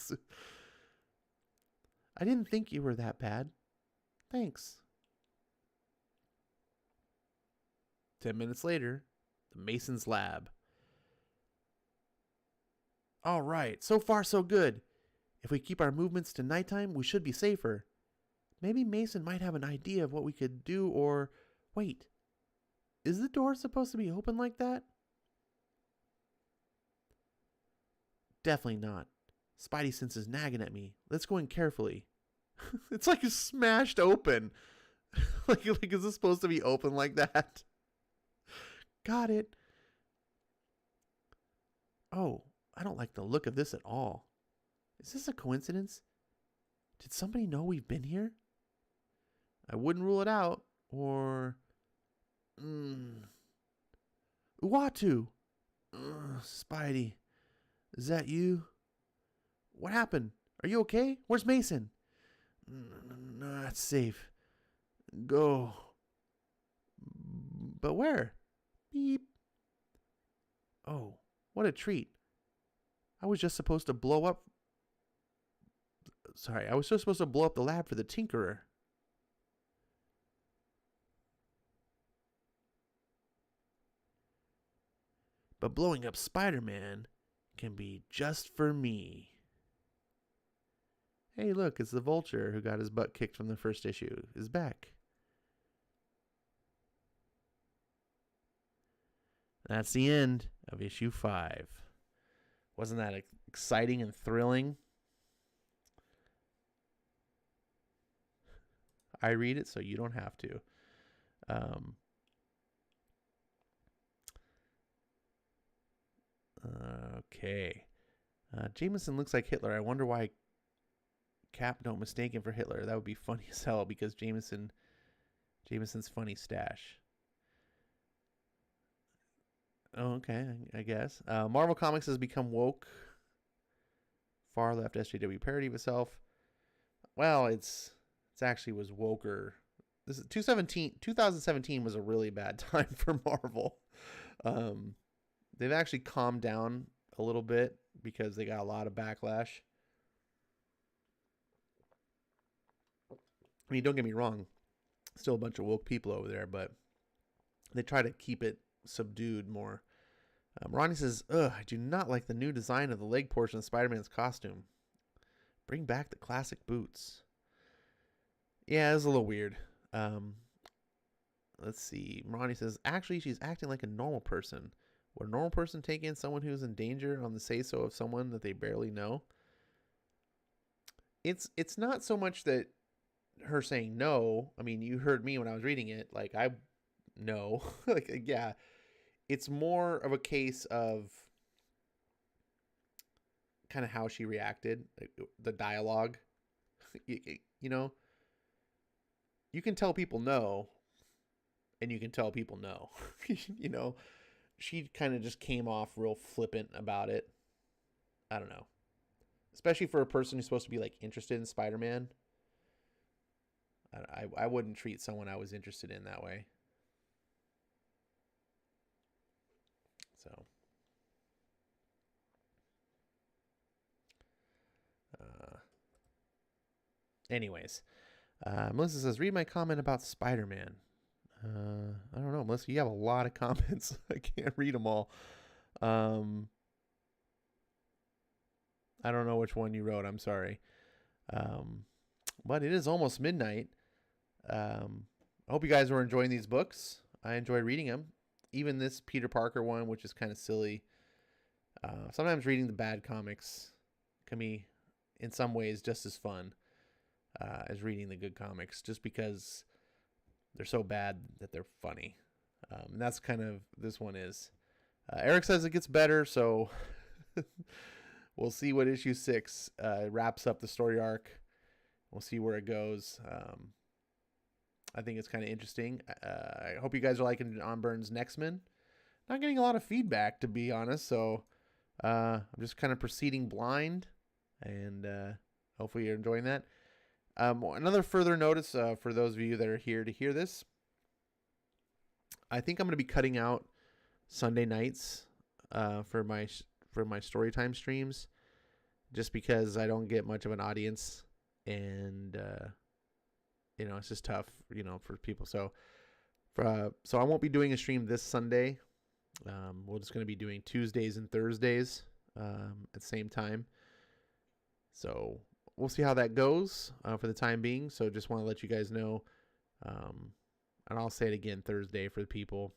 I didn't think you were that bad. Thanks. 10 minutes later, the Mason's lab. All right, so far so good. If we keep our movements to nighttime, we should be safer. Maybe Mason might have an idea of what we could do, or... Wait, is the door supposed to be open like that? Definitely not. Spidey sense is nagging at me. Let's go in carefully. It's like it's smashed open. like, is this supposed to be open like that? Got it. Oh, I don't like the look of this at all. Is this a coincidence? Did somebody know we've been here? I wouldn't rule it out. Or... Uatu! Spidey. Is that you? What happened? Are you okay? Where's Mason? Not safe. Go. But where? Beep. Oh, what a treat. I was just supposed to blow up the lab for the Tinkerer. But blowing up Spider-Man can be just for me. Hey, look, it's the Vulture who got his butt kicked from the first issue is back. That's the end of issue 5. Wasn't that exciting and thrilling? I read it so you don't have to. Okay. Jameson looks like Hitler. I wonder why Cap don't mistake him for Hitler. That would be funny as hell because Jameson's funny stash. Oh, okay, I guess. Marvel Comics has become woke. Far left SJW parody of itself. Well, it's actually was woker. This is 2017 was a really bad time for Marvel. They've actually calmed down a little bit because they got a lot of backlash. I mean, don't get me wrong. Still a bunch of woke people over there, but they try to keep it subdued more. Ronnie says, ugh, I do not like the new design of the leg portion of Spider-Man's costume. Bring back the classic boots. Yeah, it was a little weird. Let's see. Ronnie says, actually, she's acting like a normal person. Would a normal person take in someone who's in danger on the say-so of someone that they barely know? It's not so much that her saying no. I mean, you heard me when I was reading it. Like, I no. Like, yeah. It's more of a case of kind of how she reacted, like, the dialogue. You know, you can tell people no, and you can tell people no. You know, she kind of just came off real flippant about it. I don't know. Especially for a person who's supposed to be like interested in Spider-Man. I wouldn't treat someone I was interested in that way. So, anyways, Melissa says, read my comment about Spider-Man. I don't know, Melissa, you have a lot of comments. I can't read them all. I don't know which one you wrote. I'm sorry. But it is almost midnight. I hope you guys were enjoying these books. I enjoy reading them. Even this Peter Parker one, which is kind of silly. Sometimes reading the bad comics can be, in some ways, just as fun as reading the good comics, just because they're so bad that they're funny. And that's kind of this one is. Eric says it gets better, so we'll see what issue 6 wraps up the story arc. We'll see where it goes. I think it's kind of interesting. I hope you guys are liking John Byrne's Next Men. Not getting a lot of feedback, to be honest, so I'm just kind of proceeding blind, and hopefully you're enjoying that. Another further notice for those of you that are here to hear this. I think I'm going to be cutting out Sunday nights for my storytime streams, just because I don't get much of an audience, and it's just tough, for people. So I won't be doing a stream this Sunday. We're just going to be doing Tuesdays and Thursdays at the same time. So we'll see how that goes for the time being. So just want to let you guys know. And I'll say it again, Thursday for the people.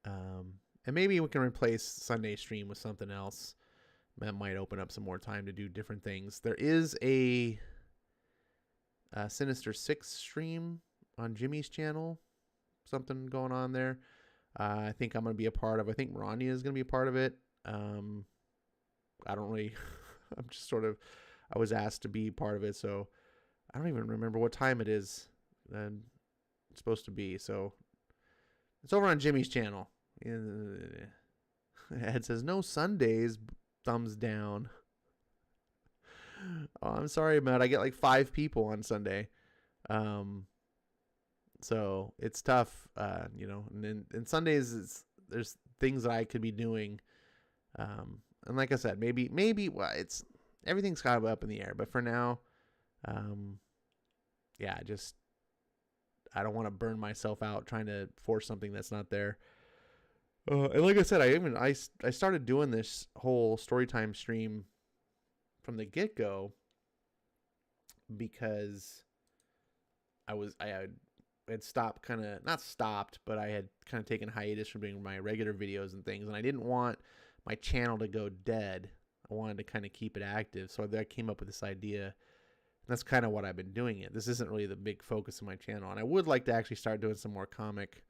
And maybe we can replace Sunday stream with something else. That might open up some more time to do different things. There is a Sinister Six stream on Jimmy's channel. Something going on there. I think I'm going to be a part of. I think Ronnie is going to be a part of it. I don't really. I'm just sort of. I was asked to be part of it, so I don't even remember what time it is. And it's supposed to be. So it's over on Jimmy's channel. Ed says no Sundays. Thumbs down. Oh, I'm sorry, Matt. I get like 5 people on Sunday. So it's tough, and Sundays there's things that I could be doing. And like I said, maybe it's everything's kind of up in the air, but for now, I don't want to burn myself out trying to force something that's not there. And like I said, I started doing this whole Storytime stream from the get-go because I had stopped, not stopped, but I had kind of taken hiatus from doing my regular videos and things, and I didn't want my channel to go dead. I wanted to kind of keep it active, so I came up with this idea, and that's kind of what I've been doing it. This isn't really the big focus of my channel, and I would like to actually start doing some more comic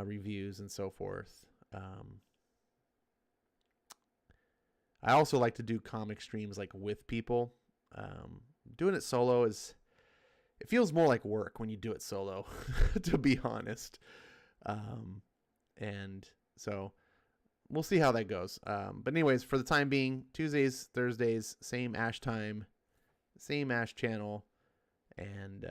reviews and so forth. I also like to do comic streams like with people. Doing it solo it feels more like work when you do it solo, to be honest. And so we'll see how that goes. But anyways, for the time being, Tuesdays, Thursdays, same Ash time, same Ash channel, and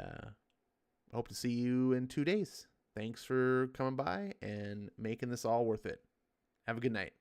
hope to see you in 2 days. Thanks for coming by and making this all worth it. Have a good night.